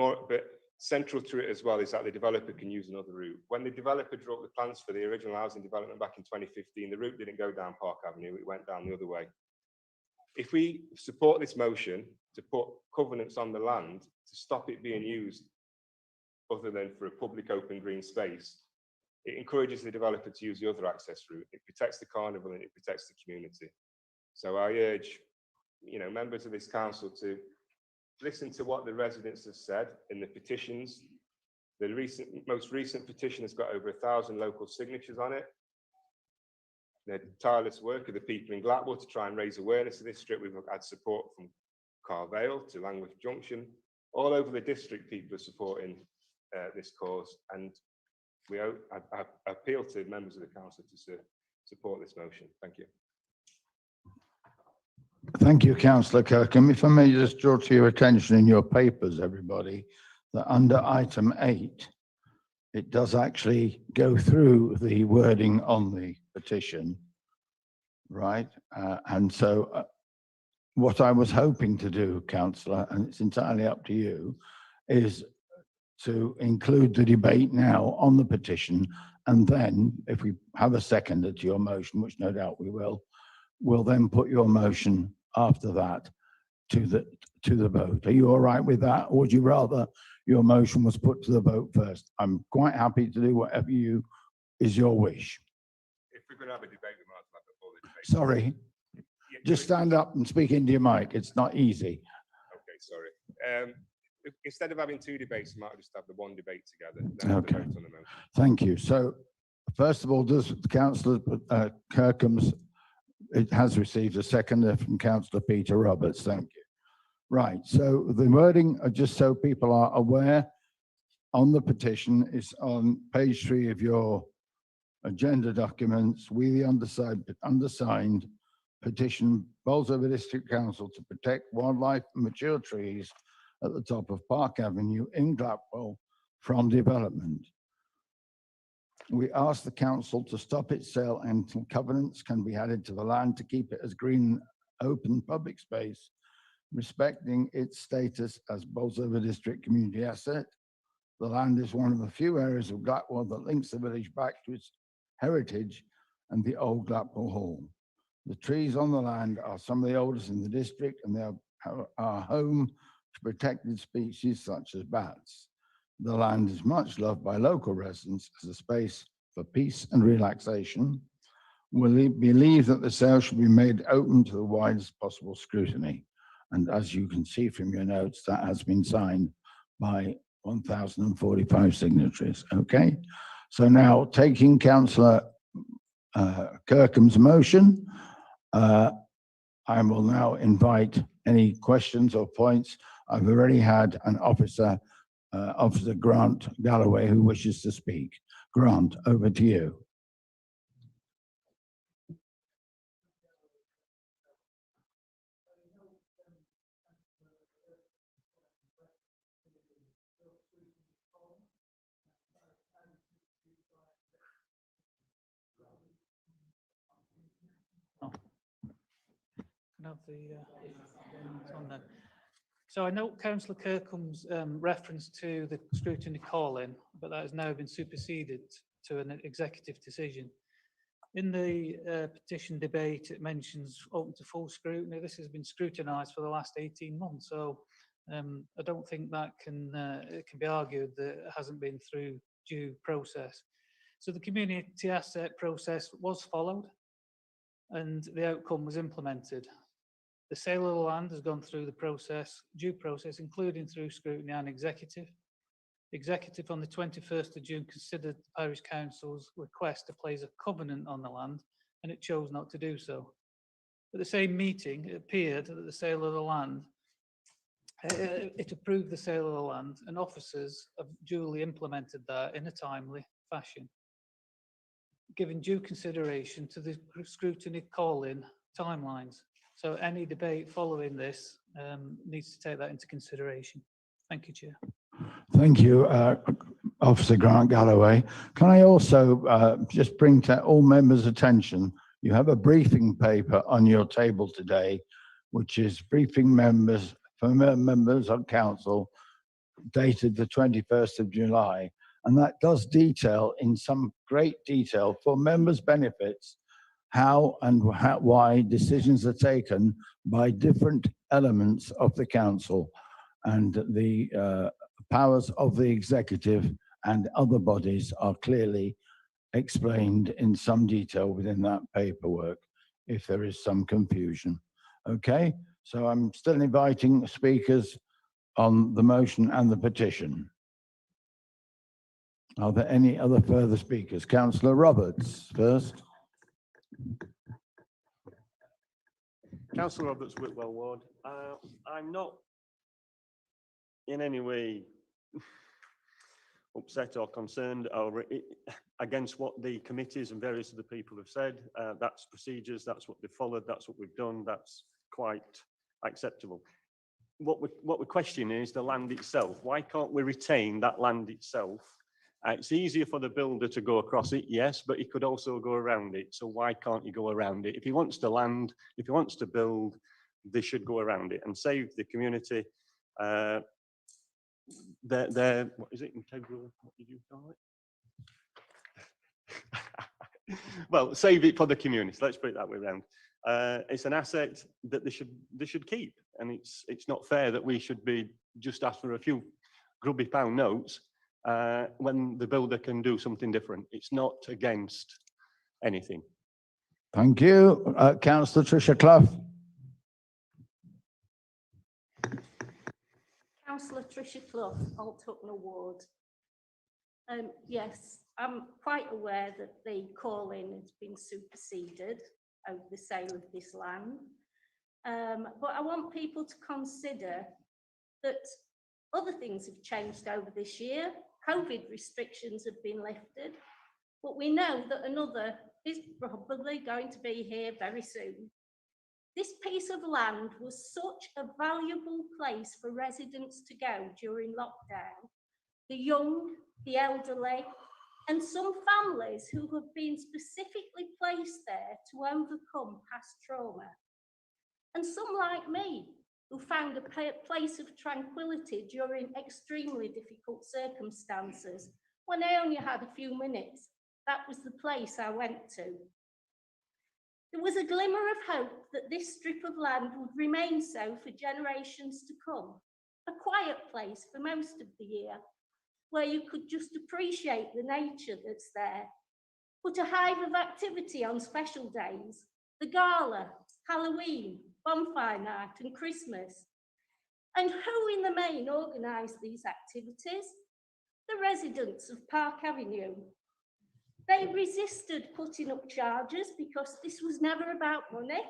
Speaker 17: central to it as well is that the developer can use another route. When the developer drew up the plans for the original housing development back in 2015, the route didn't go down Park Avenue, it went down the other way. If we support this motion to put covenants on the land to stop it being used other than for a public open green space, it encourages the developer to use the other access route. It protects the carnival and it protects the community. So I urge, members of this council to listen to what the residents have said in the petitions. The most recent petition has got over 1,000 local signatures on it. The tireless work of the people in Glatwell to try and raise awareness of this strip. We've had support from Carvale to Langworth Junction. All over the district, people are supporting this cause, and I appeal to members of the council to support this motion. Thank you.
Speaker 1: Thank you, councillor Kirkham. If I may just draw to your attention in your papers, everybody, that under item 8, it does actually go through the wording on the petition, right? And so what I was hoping to do, councillor, and it's entirely up to you, is to include the debate now on the petition, and then if we have a seconder to your motion, which no doubt we will, we'll then put your motion after that to the vote. Are you all right with that? Or would you rather your motion was put to the vote first? I'm quite happy to do whatever is your wish.
Speaker 17: If we're going to have a debate, we might as well have it before the debate.
Speaker 1: Sorry, just stand up and speak into your mic. It's not easy.
Speaker 17: Okay, sorry. Instead of having two debates, we might just have the one debate together. Then have the
Speaker 1: Okay.
Speaker 17: vote on the motion.
Speaker 1: Thank you. So first of all, does Councillor Kirkham's, it has received a seconder from Councillor Peter Roberts. Thank you. Right. So the wording, just so people are aware, on the petition is on page 3 of your agenda documents. We, the undersigned, petition Bolsover District Council to protect wildlife and mature trees at the top of Park Avenue in Glapwell from development. We ask the council to stop its sale until covenants can be added to the land to keep it as green, open public space, respecting its status as Bolsover District community asset. The land is one of the few areas of Glapwell that links the village back to its heritage and the old Glapwell Hall. The trees on the land are some of the oldest in the district, and they are home to protected species such as bats. The land is much loved by local residents as a space for peace and relaxation. We believe that the sale should be made open to the widest possible scrutiny. And as you can see from your notes, that has been signed by 1,045 signatories. Okay. So now, taking Councillor Kirkham's motion, I will now invite any questions or points. I've already had an Officer Grant Galloway who wishes to speak. Grant, over to you.
Speaker 18: Can I have it's on there. So I note Councillor Kirkham's reference to the scrutiny call-in, but that has now been superseded to an executive decision. In the petition debate, it mentions open to full scrutiny. This has been scrutinised for the last 18 months, so I don't think that it can be argued that it hasn't been through due process. So the community asset process was followed, and the outcome was implemented. The sale of the land has gone through the process, due process, including through scrutiny and executive. Executive on the 21st of June considered the Parish Council's request to place a covenant on the land, and it chose not to do so. At the same meeting, it appeared that the sale of the land, it approved the sale of the land, and officers have duly implemented that in a timely fashion, giving due consideration to the scrutiny call-in timelines. So any debate following this needs to take that into consideration. Thank you, Chair.
Speaker 1: Thank you, Officer Grant Galloway. Can I also just bring to all members' attention, you have a briefing paper on your table today, which is briefing members for members of council dated the 21st of July. And that does detail in some great detail for members' benefits how and why decisions are taken by different elements of the council and the powers of the executive and other bodies are clearly explained in some detail within that paperwork if there is some confusion. Okay, so I'm still inviting speakers on the motion and the petition. Are there any other further speakers? Councillor Roberts first.
Speaker 11: Councillor Roberts, Whitwell Ward. I'm not in any way upset or concerned or against what the committees and various other people have said. That's procedures, that's what they've followed, that's what we've done, that's quite acceptable. What we're questioning is the land itself. Why can't we retain that land itself? It's easier for the builder to go across it, yes, but he could also go around it. So why can't he go around it? If he wants to land, if he wants to build, they should go around it and save the community. They're what is it, integral? What did you call it? Well, save it for the community. Let's put it that way around. It's an asset that they should keep, and it's not fair that we should be just asked for a few grubby pound notes when the builder can do something different. It's not against anything.
Speaker 1: Thank you. Councillor Tricia Clough.
Speaker 6: Councillor Tricia Clough, Old Hucknall Ward. Yes, I'm quite aware that the call-in has been superseded over the sale of this land. But I want people to consider that other things have changed over this year. COVID restrictions have been lifted, but we know that another is probably going to be here very soon. This piece of land was such a valuable place for residents to go during lockdown. The young, the elderly, and some families who have been specifically placed there to overcome past trauma. And some like me, who found a place of tranquility during extremely difficult circumstances. When I only had a few minutes, that was the place I went to. There was a glimmer of hope that this strip of land would remain so for generations to come. A quiet place for most of the year, where you could just appreciate the nature that's there. But a hive of activity on special days, the gala, Halloween, bonfire night and Christmas. And who in the main organised these activities? The residents of Park Avenue. They resisted putting up charges because this was never about money.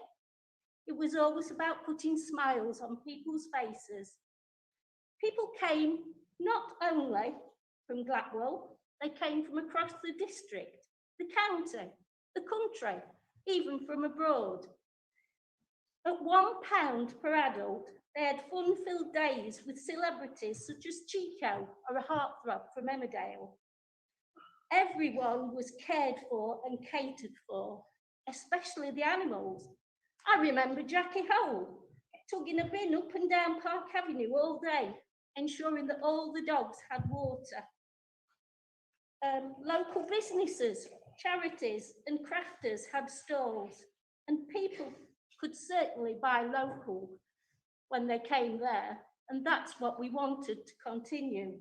Speaker 6: It was always about putting smiles on people's faces. People came not only from Blackwell, they came from across the district, the county, the country, even from abroad. At £1 per adult, they had fun-filled days with celebrities such as Chico or a heartthrob from Emmerdale. Everyone was cared for and catered for, especially the animals. I remember Jackie Hole tugging a bin up and down Park Avenue all day, ensuring that all the dogs had water. Local businesses, charities and crafters had stalls, and people could certainly buy local when they came there, and that's what we wanted to continue.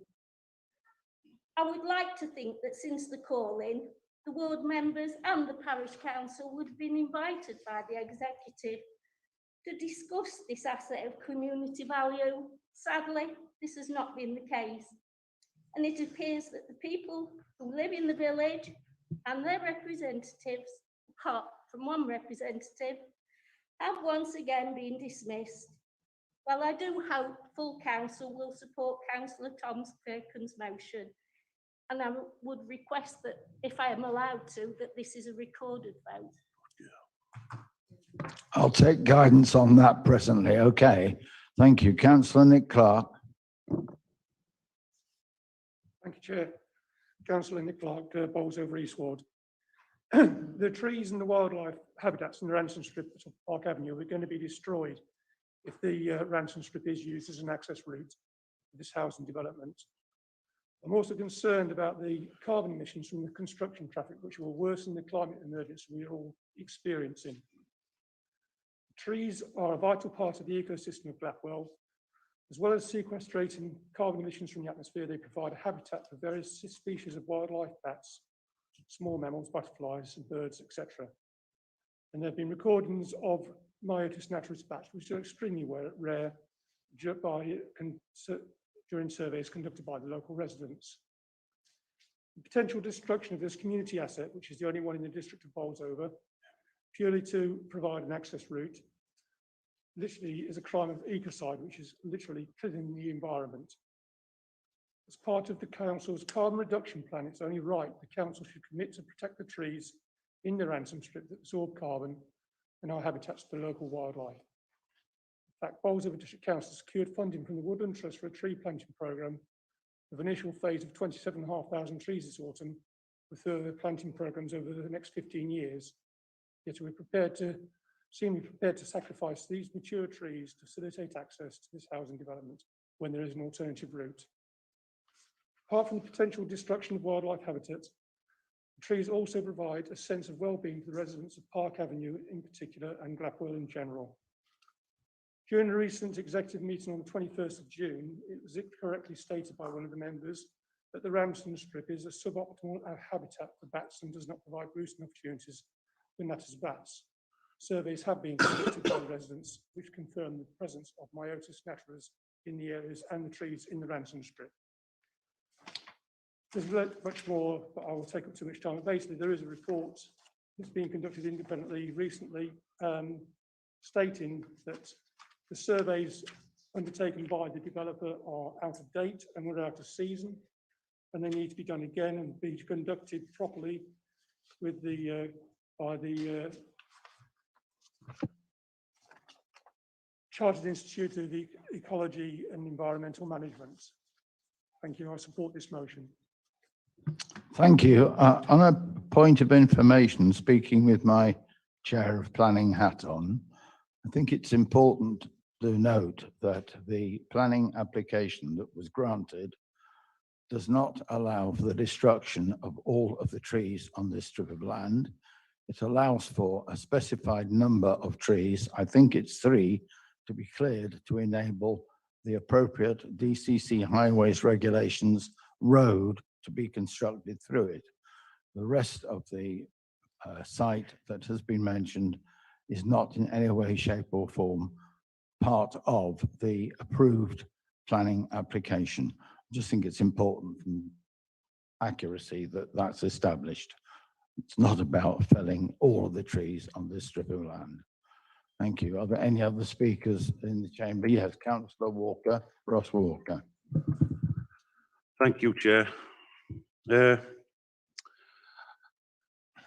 Speaker 6: I would like to think that since the call-in, the ward members and the parish council would have been invited by the executive to discuss this asset of community value. Sadly, this has not been the case, and it appears that the people who live in the village and their representatives, apart from one representative, have once again been dismissed. Well, I do hope full council will support Councillor Tom Kirkham's motion, and I would request that, if I am allowed to, that this is a recorded vote.
Speaker 1: I'll take guidance on that presently. Okay. Thank you. Councillor Nick Clark.
Speaker 10: Thank you, Chair. Councillor Nick Clark, Bolsover East Ward. The trees and the wildlife habitats in the Ransom Strip of Park Avenue are going to be destroyed if the Ransom Strip is used as an access route for this housing development. I'm also concerned about the carbon emissions from the construction traffic, which will worsen the climate emergency we're all experiencing. Trees are a vital part of the ecosystem of Blackwell. As well as sequestrating carbon emissions from the atmosphere, they provide a habitat for various species of wildlife, bats, small mammals, butterflies, and birds, etc. And there have been recordings of Myotis naturalis bats, which are extremely rare during surveys conducted by the local residents. The potential destruction of this community asset, which is the only one in the district of Bolsover, purely to provide an access route, literally is a crime of ecocide, which is literally killing the environment. As part of the council's carbon reduction plan, it's only right the council should commit to protect the trees in the Ransom Strip that absorb carbon and our habitats for the local wildlife. In fact, Bolsover District Council secured funding from the Woodland Trust for a tree planting programme with an initial phase of 27,500 trees this autumn, with further planting programmes over the next 15 years. Yet we're seemingly prepared to sacrifice these mature trees to facilitate access to this housing development when there is an alternative route. Apart from the potential destruction of wildlife habitat, the trees also provide a sense of well-being to the residents of Park Avenue in particular and Blackwell in general. During a recent executive meeting on the 21st of June, it was correctly stated by one of the members that the Ramsden Strip is a suboptimal habitat for bats and does not provide roosting opportunities for Natter's bats. Surveys have been conducted by the residents which confirm the presence of Myotis natterers in the areas and the trees in the Ramsden Strip. There's much more, but I will take up too much time. Basically, there is a report that's been conducted independently recently stating that the surveys undertaken by the developer are out of date and were out of season, and they need to be done again and be conducted properly with by the Chartered Institute of Ecology and Environmental Management. Thank you. I support this motion.
Speaker 1: Thank you. On a point of information, speaking with my chair of planning hat on, I think it's important to note that the planning application that was granted does not allow for the destruction of all of the trees on this strip of land. It allows for a specified number of trees, I think it's 3, to be cleared to enable the appropriate DCC highways regulations road to be constructed through it. The rest of the site that has been mentioned is not in any way, shape or form part of the approved planning application. I just think it's important from accuracy that that's established. It's not about felling all of the trees on this strip of land. Thank you. Are there any other speakers in the chamber? Yes, Councillor Walker, Ross Walker.
Speaker 12: Thank you, Chair. I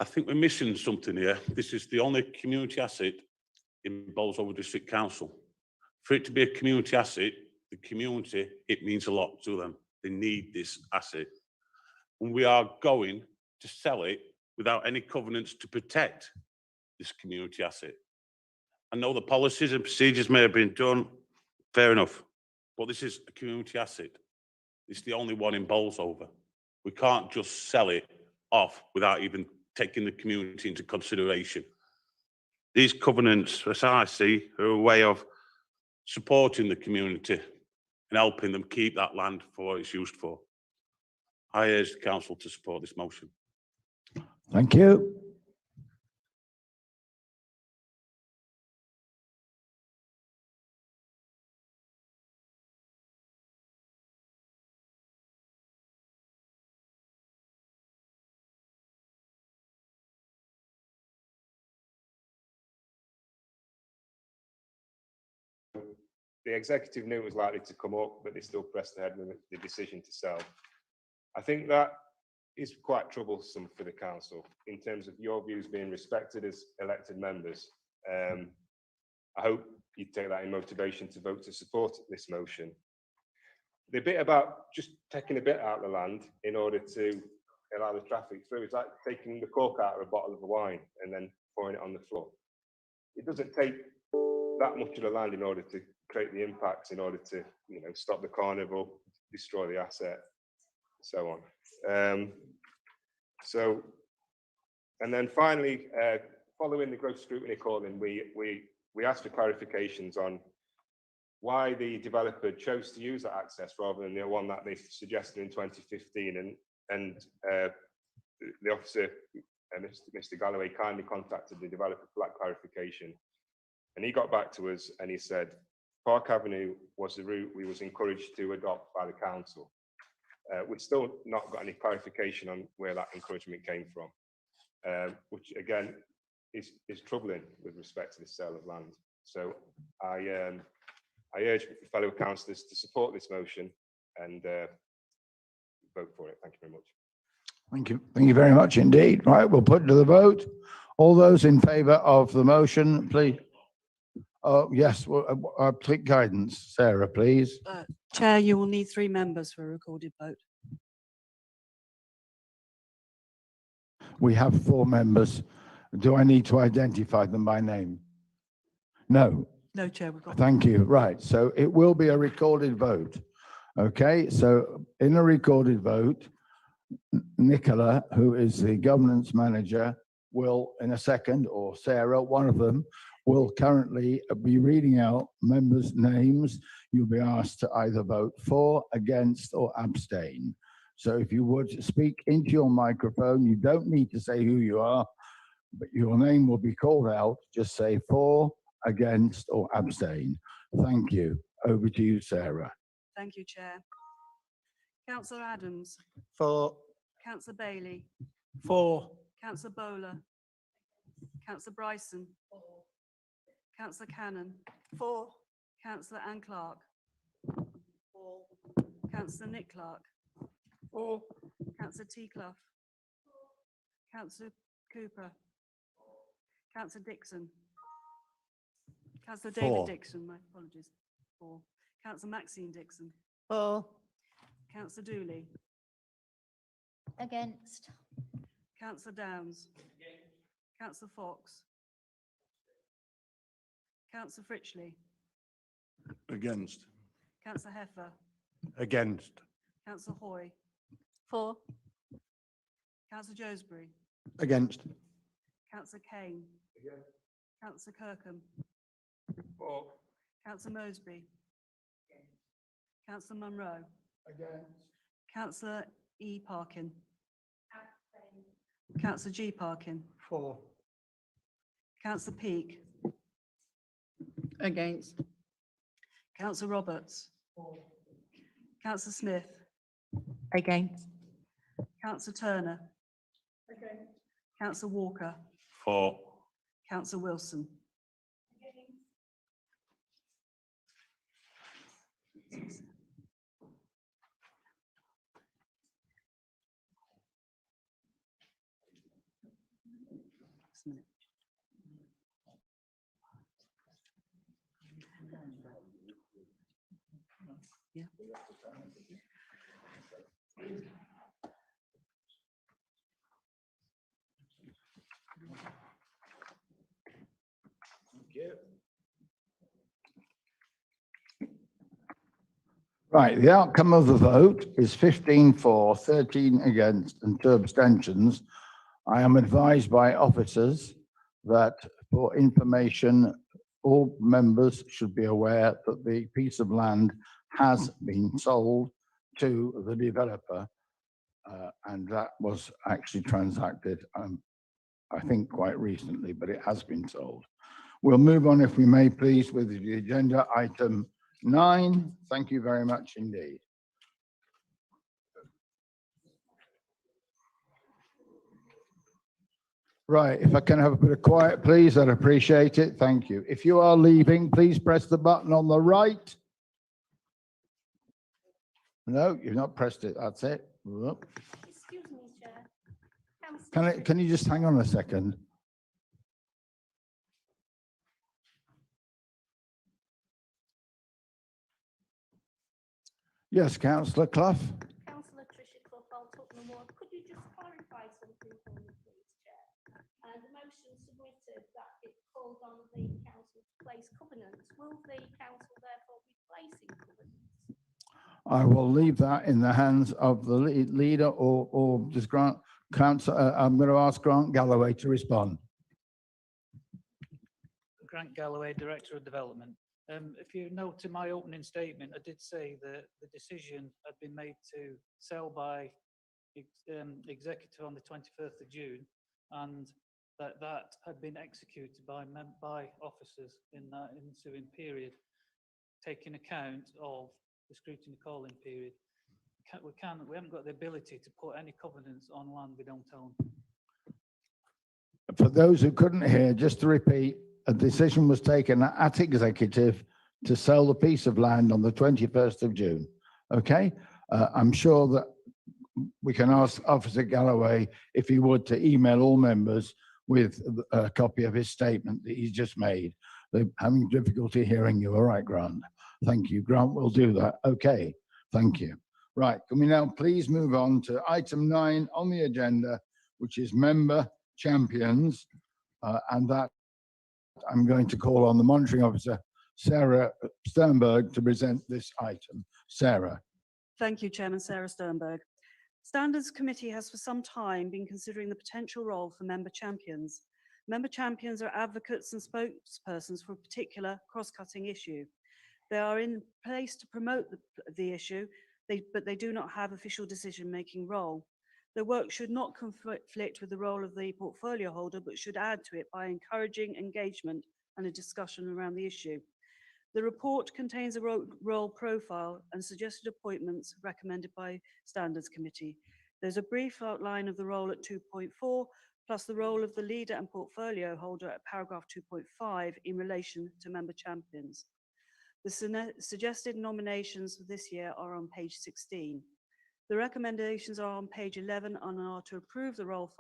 Speaker 12: think we're missing something here. This is the only community asset in Bolsover District Council. For it to be a community asset, the community, it means a lot to them. They need this asset. And we are going to sell it without any covenants to protect this community asset. I know the policies and procedures may have been done, fair enough, but this is a community asset. It's the only one in Bolsover. We can't just sell it off without even taking the community into consideration. These covenants, as I see, are a way of supporting the community and helping them keep that land for what it's used for. I urge the council to support this motion.
Speaker 1: Thank you.
Speaker 17: The executive knew it was likely to come up, but they still pressed ahead with the decision to sell. I think that is quite troublesome for the council in terms of your views being respected as elected members. I hope you take that in motivation to vote to support this motion. The bit about just taking a bit out of the land in order to allow the traffic through is like taking the cork out of a bottle of wine and then pouring it on the floor. It doesn't take that much of the land in order to create the impacts, in order to, stop the carnival, destroy the asset, so on. And then finally, following the growth scrutiny calling, we asked for clarifications on why the developer chose to use that access rather than the one that they suggested in 2015. And the officer, Mr. Galloway, kindly contacted the developer for that clarification. And he got back to us and he said, Park Avenue was the route we was encouraged to adopt by the council. We've still not got any clarification on where that encouragement came from, which again is troubling with respect to the sale of land. So I urge fellow councillors to support this motion and vote for it. Thank you very much.
Speaker 1: Thank you. Thank you very much indeed. Right, we'll put it to the vote. All those in favour of the motion, please. Oh, yes, well, I'll take guidance. Sarah, please.
Speaker 19: Chair, you will need 3 members for a recorded vote.
Speaker 1: We have 4 members. Do I need to identify them by name? No.
Speaker 19: No, Chair, we've got.
Speaker 1: Thank you. Right. So it will be a recorded vote. Okay. So in a recorded vote, Nicola, who is the governance manager, will in a second, or Sarah, one of them, will currently be reading out members' names. You'll be asked to either vote for, against, or abstain. So if you would speak into your microphone, you don't need to say who you are, but your name will be called out. Just say for, against, or abstain. Thank you. Over to you, Sarah.
Speaker 19: Thank you, Chair. Councillor Adams.
Speaker 5: For.
Speaker 19: Councillor Bailey.
Speaker 5: For.
Speaker 19: Councillor Bowler. Councillor Bryson. Councillor Cannon. For. Councillor Anne Clark. For. Councillor Nick Clark. For. Councillor T. Clough. Councillor Cooper. Councillor Dixon. Councillor David
Speaker 1: For.
Speaker 19: Dixon, my apologies. For. Councillor Maxine Dixon.
Speaker 16: For.
Speaker 19: Councillor Dooley.
Speaker 16: Against.
Speaker 19: Councillor Downs. Councillor Fox. Councillor Fritchley.
Speaker 4: Against.
Speaker 19: Councillor Heffer.
Speaker 4: Against.
Speaker 19: Councillor Hoy.
Speaker 16: For.
Speaker 19: Councillor Joesbury.
Speaker 14: Against.
Speaker 19: Councillor Kane. Councillor Kirkham.
Speaker 5: For.
Speaker 19: Councillor Mosby. Councillor Munro.
Speaker 1: Against.
Speaker 19: Councillor E. Parkin. Councillor G. Parkin.
Speaker 5: For.
Speaker 19: Councillor Peake.
Speaker 9: Against.
Speaker 19: Councillor Roberts. Councillor Smith.
Speaker 13: Against.
Speaker 19: Councillor Turner. Councillor Walker.
Speaker 12: For.
Speaker 19: Councillor Wilson. Yeah.
Speaker 1: Right, the outcome of the vote is 15 for, 13 against, and 2 abstentions. I am advised by officers that for information, all members should be aware that the piece of land has been sold to the developer, and that was actually transacted, I think, quite recently, but it has been sold. We'll move on, if we may, please, with the agenda item 9. Thank you very much indeed. Right, if I can have a bit of quiet, please, I'd appreciate it. Thank you. If you are leaving, please press the button on the right. No, you've not pressed it. That's it. Whoop.
Speaker 6: Excuse me, Chair.
Speaker 1: Can you just hang on a second? Yes, Councillor Clough.
Speaker 6: Councillor Tricia Clough, Old Tottenham Ward. Could you just clarify something for me, please, Chair? The motion submitted that it called on the council to place covenants. Will the council therefore be placing covenants?
Speaker 1: I will leave that in the hands of the leader or just Grant. I'm going to ask Grant Galloway to respond.
Speaker 18: Grant Galloway, Director of Development. If you note in my opening statement, I did say that the decision had been made to sell by executive on the 21st of June, and that had been executed by officers in that ensuing period, taking account of the scrutiny calling period. We haven't got the ability to put any covenants on land we don't own.
Speaker 1: For those who couldn't hear, just to repeat, a decision was taken at executive to sell the piece of land on the 21st of June. Okay, I'm sure that we can ask Officer Galloway, if he would, to email all members with a copy of his statement that he's just made. They're having difficulty hearing you. All right, Grant. Thank you. Grant will do that. Okay, thank you. Right, can we now please move on to item 9 on the agenda, which is member champions. And that I'm going to call on the monitoring officer, Sarah Sternberg, to present this item. Sarah.
Speaker 19: Thank you, Chairman. Sarah Sternberg. Standards Committee has for some time been considering the potential role for member champions. Member champions are advocates and spokespersons for a particular cross-cutting issue. They are in place to promote the issue, but they do not have official decision-making role. Their work should not conflict with the role of the portfolio holder, but should add to it by encouraging engagement and a discussion around the issue. The report contains a role profile and suggested appointments recommended by Standards Committee. There's a brief outline of the role at 2.4, plus the role of the leader and portfolio holder at paragraph 2.5 in relation to member champions. The suggested nominations for this year are on page 16. The recommendations are on page 11 and are to approve the role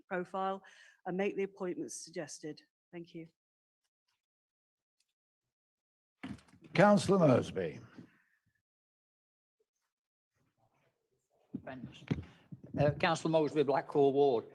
Speaker 19: profile and make the appointments suggested. Thank you.
Speaker 1: Councillor Mosby.
Speaker 7: Councillor Mosby, Blackpool Ward.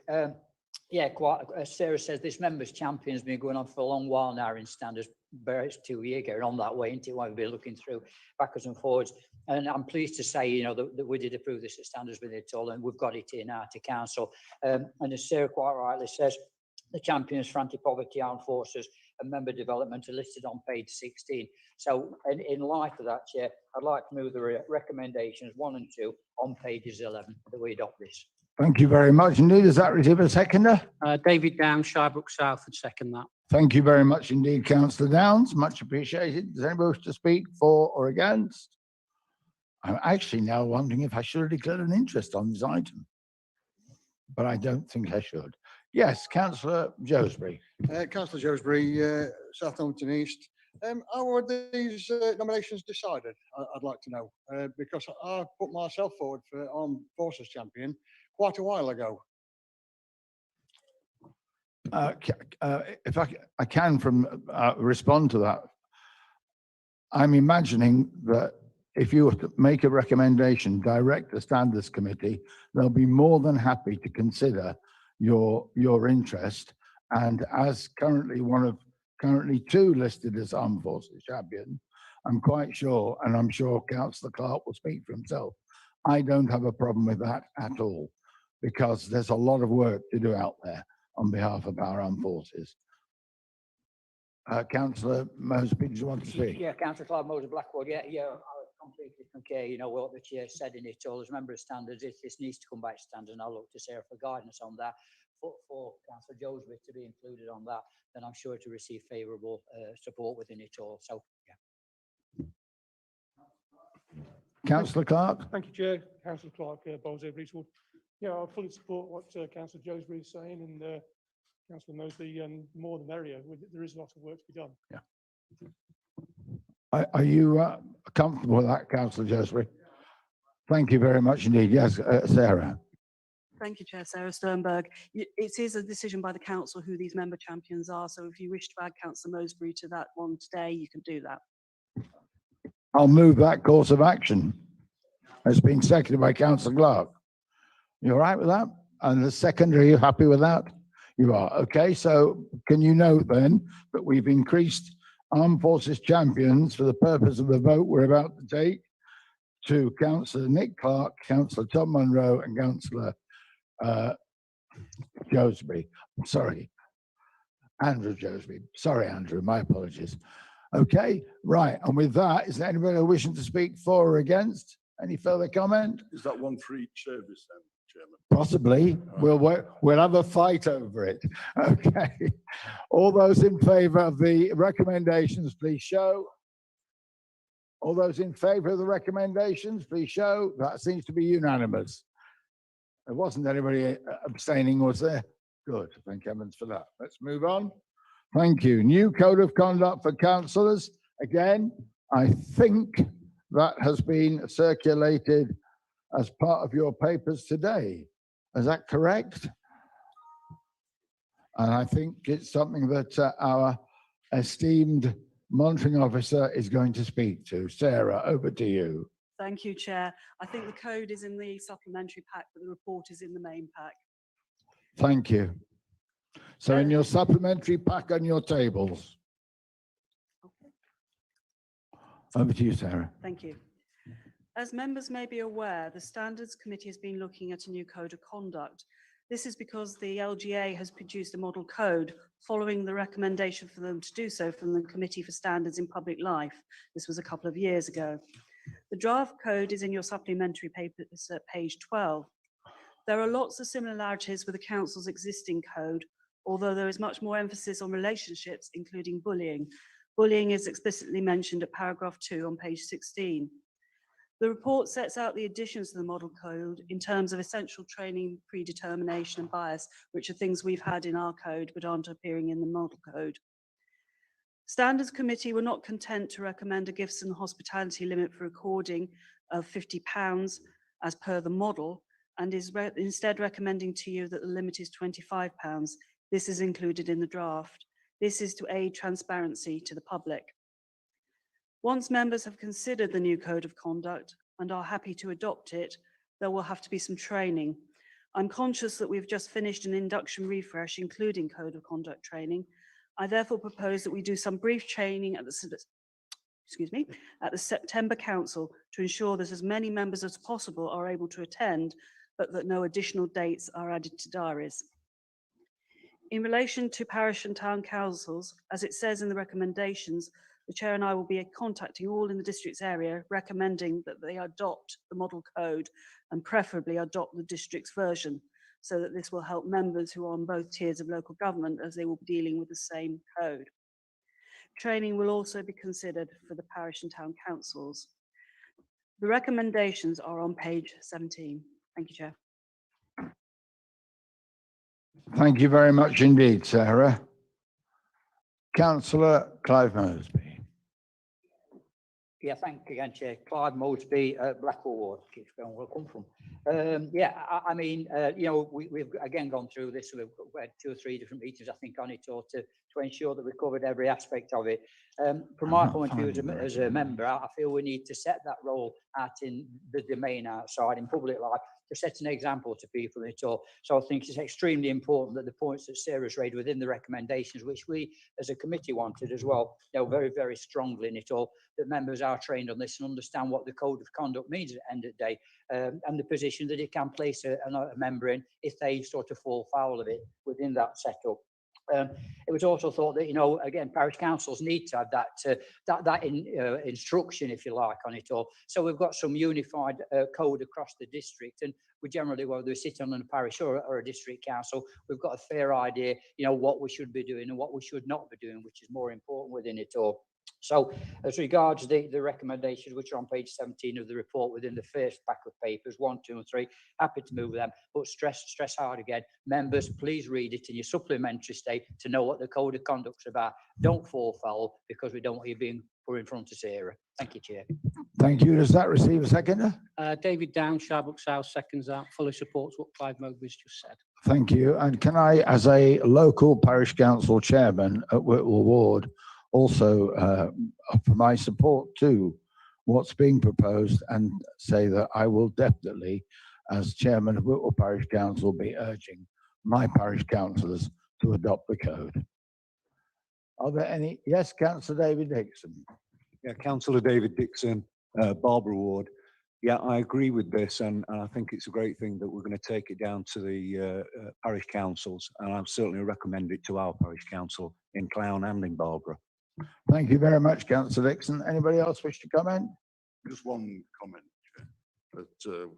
Speaker 7: Yeah, quite, as Sarah says, this members' champion's been going on for a long while now in Standards. It's 2 years getting on that way, isn't it? We've been looking through backwards and forwards. And I'm pleased to say, you know, that we did approve this at Standards with it all, and we've got it in now to council. And as Sarah quite rightly says, the champions for anti-poverty, armed forces and member development are listed on page 16. So in light of that, Chair, I'd like to move the recommendations 1 and 2 on pages 11 that we adopt this.
Speaker 1: Thank you very much indeed. Does that receive a seconder?
Speaker 20: David Downs, Shirebrook South, would second that.
Speaker 1: Thank you very much indeed, Councillor Downs. Much appreciated. Does anybody wish to speak for or against? I'm actually now wondering if I should have declared an interest on this item, but I don't think I should. Yes, Councillor Josbury.
Speaker 14: Councillor Josbury, Southampton East. How were these nominations decided? I'd like to know, because I put myself forward for Armed Forces Champion quite a while ago.
Speaker 1: If I can respond to that, I'm imagining that if you were to make a recommendation direct to Standards Committee, they'll be more than happy to consider your interest. And as currently currently 2 listed as Armed Forces Champion, I'm quite sure, and I'm sure Councillor Clark will speak for himself, I don't have a problem with that at all, because there's a lot of work to do out there on behalf of our armed forces. Councillor Mosby, do you want to speak?
Speaker 7: Yeah, Councillor Clive Mosby, Blackwood. Yeah, I completely concur. You know what the chair said in it all. As a member of Standards, if this needs to come back to Standards, and I'll look to Sarah for guidance on that. For Councillor Josbury to be included on that, then I'm sure to receive favourable support within it all. So, yeah.
Speaker 1: Councillor Clark.
Speaker 10: Thank you, Chair. Councillor Clark, Bolsey, Reeswood. Yeah, I fully support what Councillor Josbury is saying, and Councillor Mosby, more the merrier. There is a lot of work to be done.
Speaker 1: Yeah. Are you comfortable with that, Councillor Josbury? Thank you very much indeed. Yes, Sarah.
Speaker 19: Thank you, Chair. Sarah Sternberg. It is a decision by the council who these member champions are. So if you wish to add Councillor Mosby to that one today, you can do that.
Speaker 1: I'll move that course of action. It's been seconded by Councillor Clark. You all right with that? And the second, are you happy with that? You are. Okay, so can you note then that we've increased Armed Forces Champions for the purpose of the vote we're about to take to Councillor Nick Clark, Councillor Tom Munro and Councillor Josbury. Sorry, Andrew Josbury. Sorry, Andrew, my apologies. Okay, right. And with that, is there anybody wishing to speak for or against? Any further comment?
Speaker 4: Is that one for each service then, Chairman?
Speaker 1: Possibly. We'll have a fight over it. Okay. All those in favour of the recommendations, please show. All those in favour of the recommendations, please show. That seems to be unanimous. There wasn't anybody abstaining, was there? Good. Thank heavens for that. Let's move on. Thank you. New code of conduct for councillors. Again, I think that has been circulated as part of your papers today. Is that correct? And I think it's something that our esteemed monitoring officer is going to speak to. Sarah, over to you.
Speaker 19: Thank you, Chair. I think the code is in the supplementary pack, but the report is in the main pack.
Speaker 1: Thank you. So in your supplementary pack on your tables. Over to you, Sarah.
Speaker 19: Thank you. As members may be aware, the Standards Committee has been looking at a new code of conduct. This is because the LGA has produced a model code following the recommendation for them to do so from the Committee for Standards in Public Life. This was a couple of years ago. The draft code is in your supplementary papers at page 12. There are lots of similarities with the Council's existing code, although there is much more emphasis on relationships, including bullying. Bullying is explicitly mentioned at paragraph 2 on page 16. The report sets out the additions to the model code in terms of essential training, predetermination and bias, which are things we've had in our code but aren't appearing in the model code. Standards Committee were not content to recommend a gifts and hospitality limit for recording of £50 as per the model, and is instead recommending to you that the limit is £25. This is included in the draft. This is to aid transparency to the public. Once members have considered the new code of conduct and are happy to adopt it, there will have to be some training. I'm conscious that we've just finished an induction refresh, including code of conduct training. I therefore propose that we do some brief training at the September Council to ensure that as many members as possible are able to attend, but that no additional dates are added to diaries. In relation to parish and town councils, as it says in the recommendations, the Chair and I will be contacting all in the district's area, recommending that they adopt the model code and preferably adopt the district's version, so that this will help members who are on both tiers of local government as they will be dealing with the same code. Training will also be considered for the parish and town councils. The recommendations are on page 17. Thank you, Chair.
Speaker 1: Thank you very much indeed, Sarah. Councillor Clive Mosby.
Speaker 7: Yeah, thank you again, Chair. Clive Mosby, Blackwell Ward, keeps going where I come from. I mean, you know, we've again gone through this. We've had 2 or 3 different meetings, I think, on it, or to ensure that we covered every aspect of it. From my point of view as a member, I feel we need to set that role out in the domain outside, in public life, to set an example to people in it all. So I think it's extremely important that the points that Sarah's raised within the recommendations, which we as a committee wanted as well, you know, very, very strongly in it all, that members are trained on this and understand what the code of conduct means at the end of the day, and the position that it can place a member in if they sort of fall foul of it within that setup. It was also thought that, you know, again, parish councils need to have that instruction, if you like, on it all. So we've got some unified code across the district, and we generally, whether we sit on a parish or a district council, we've got a fair idea, you know, what we should be doing and what we should not be doing, which is more important within it all. So as regards the recommendations, which are on page 17 of the report within the first pack of papers, 1, 2 and 3, happy to move them, but stress hard again, members, please read it in your supplementary state to know what the code of conduct's about. Don't fall foul, because we don't want you being put in front of Sarah. Thank you, Chair.
Speaker 1: Thank you. Does that receive a seconder?
Speaker 20: David Down, Sharbrook South, seconds that. Fully supports what Clive Mowbray's just said.
Speaker 1: Thank you. And can I, as a local parish council chairman at Whitwell Ward, also offer my support to what's being proposed and say that I will definitely, as chairman of Whitwell Parish Council, be urging my parish councillors to adopt the code. Are there any? Yes, Councillor David Dixon.
Speaker 21: Yeah, Councillor David Dixon, Barbara Ward. Yeah, I agree with this, and I think it's a great thing that we're going to take it down to the parish councils, and I'll certainly recommend it to our parish council in Clown and in Barbara.
Speaker 1: Thank you very much, Councillor Dixon. Anybody else wish to comment?
Speaker 4: Just one comment, Chair, that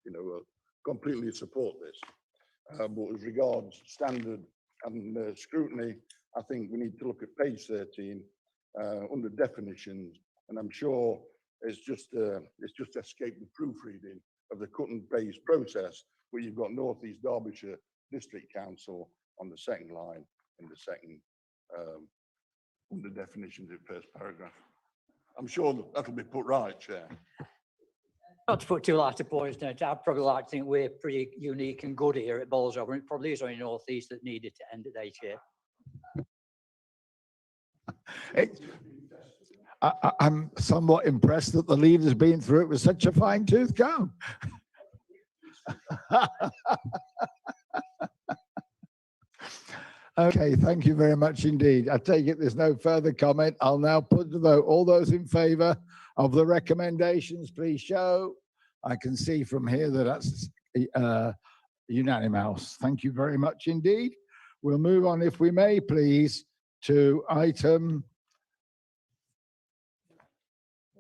Speaker 4: you know, completely support this. But as regards standard and scrutiny, I think we need to look at page 13 under definitions, and I'm sure it's just escaped the proofreading of the cut and paste process, where you've got North East Derbyshire District Council on the second line in the second under definitions in first paragraph. I'm sure that'll be put right, Chair.
Speaker 7: Not to put too light a point, I'd probably like to think we're pretty unique and good here at Bolsover, and it probably is only North East that needed to end at day, Chair.
Speaker 1: I'm somewhat impressed that the leader's been through it with such a fine tooth comb. Okay, thank you very much indeed. I take it there's no further comment. I'll now put the vote. All those in favour of the recommendations, please show. I can see from here that that's unanimous. Thank you very much indeed. We'll move on, if we may, please, to item.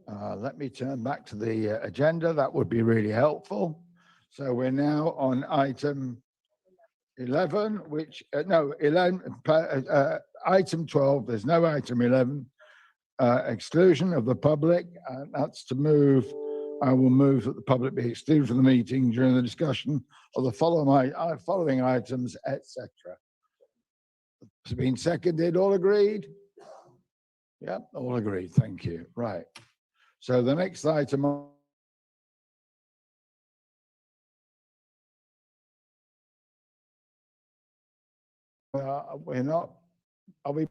Speaker 1: Let me turn back to the agenda. That would be really helpful. So we're now on item 11, which, no, 11, item 12, there's no item 11, exclusion of the public. That's to move, I will move that the public be excluded from the meeting during the discussion of the following items, etc. It's been seconded, all agreed? Yep, all agreed, thank you. Right. So the next item we're not, are we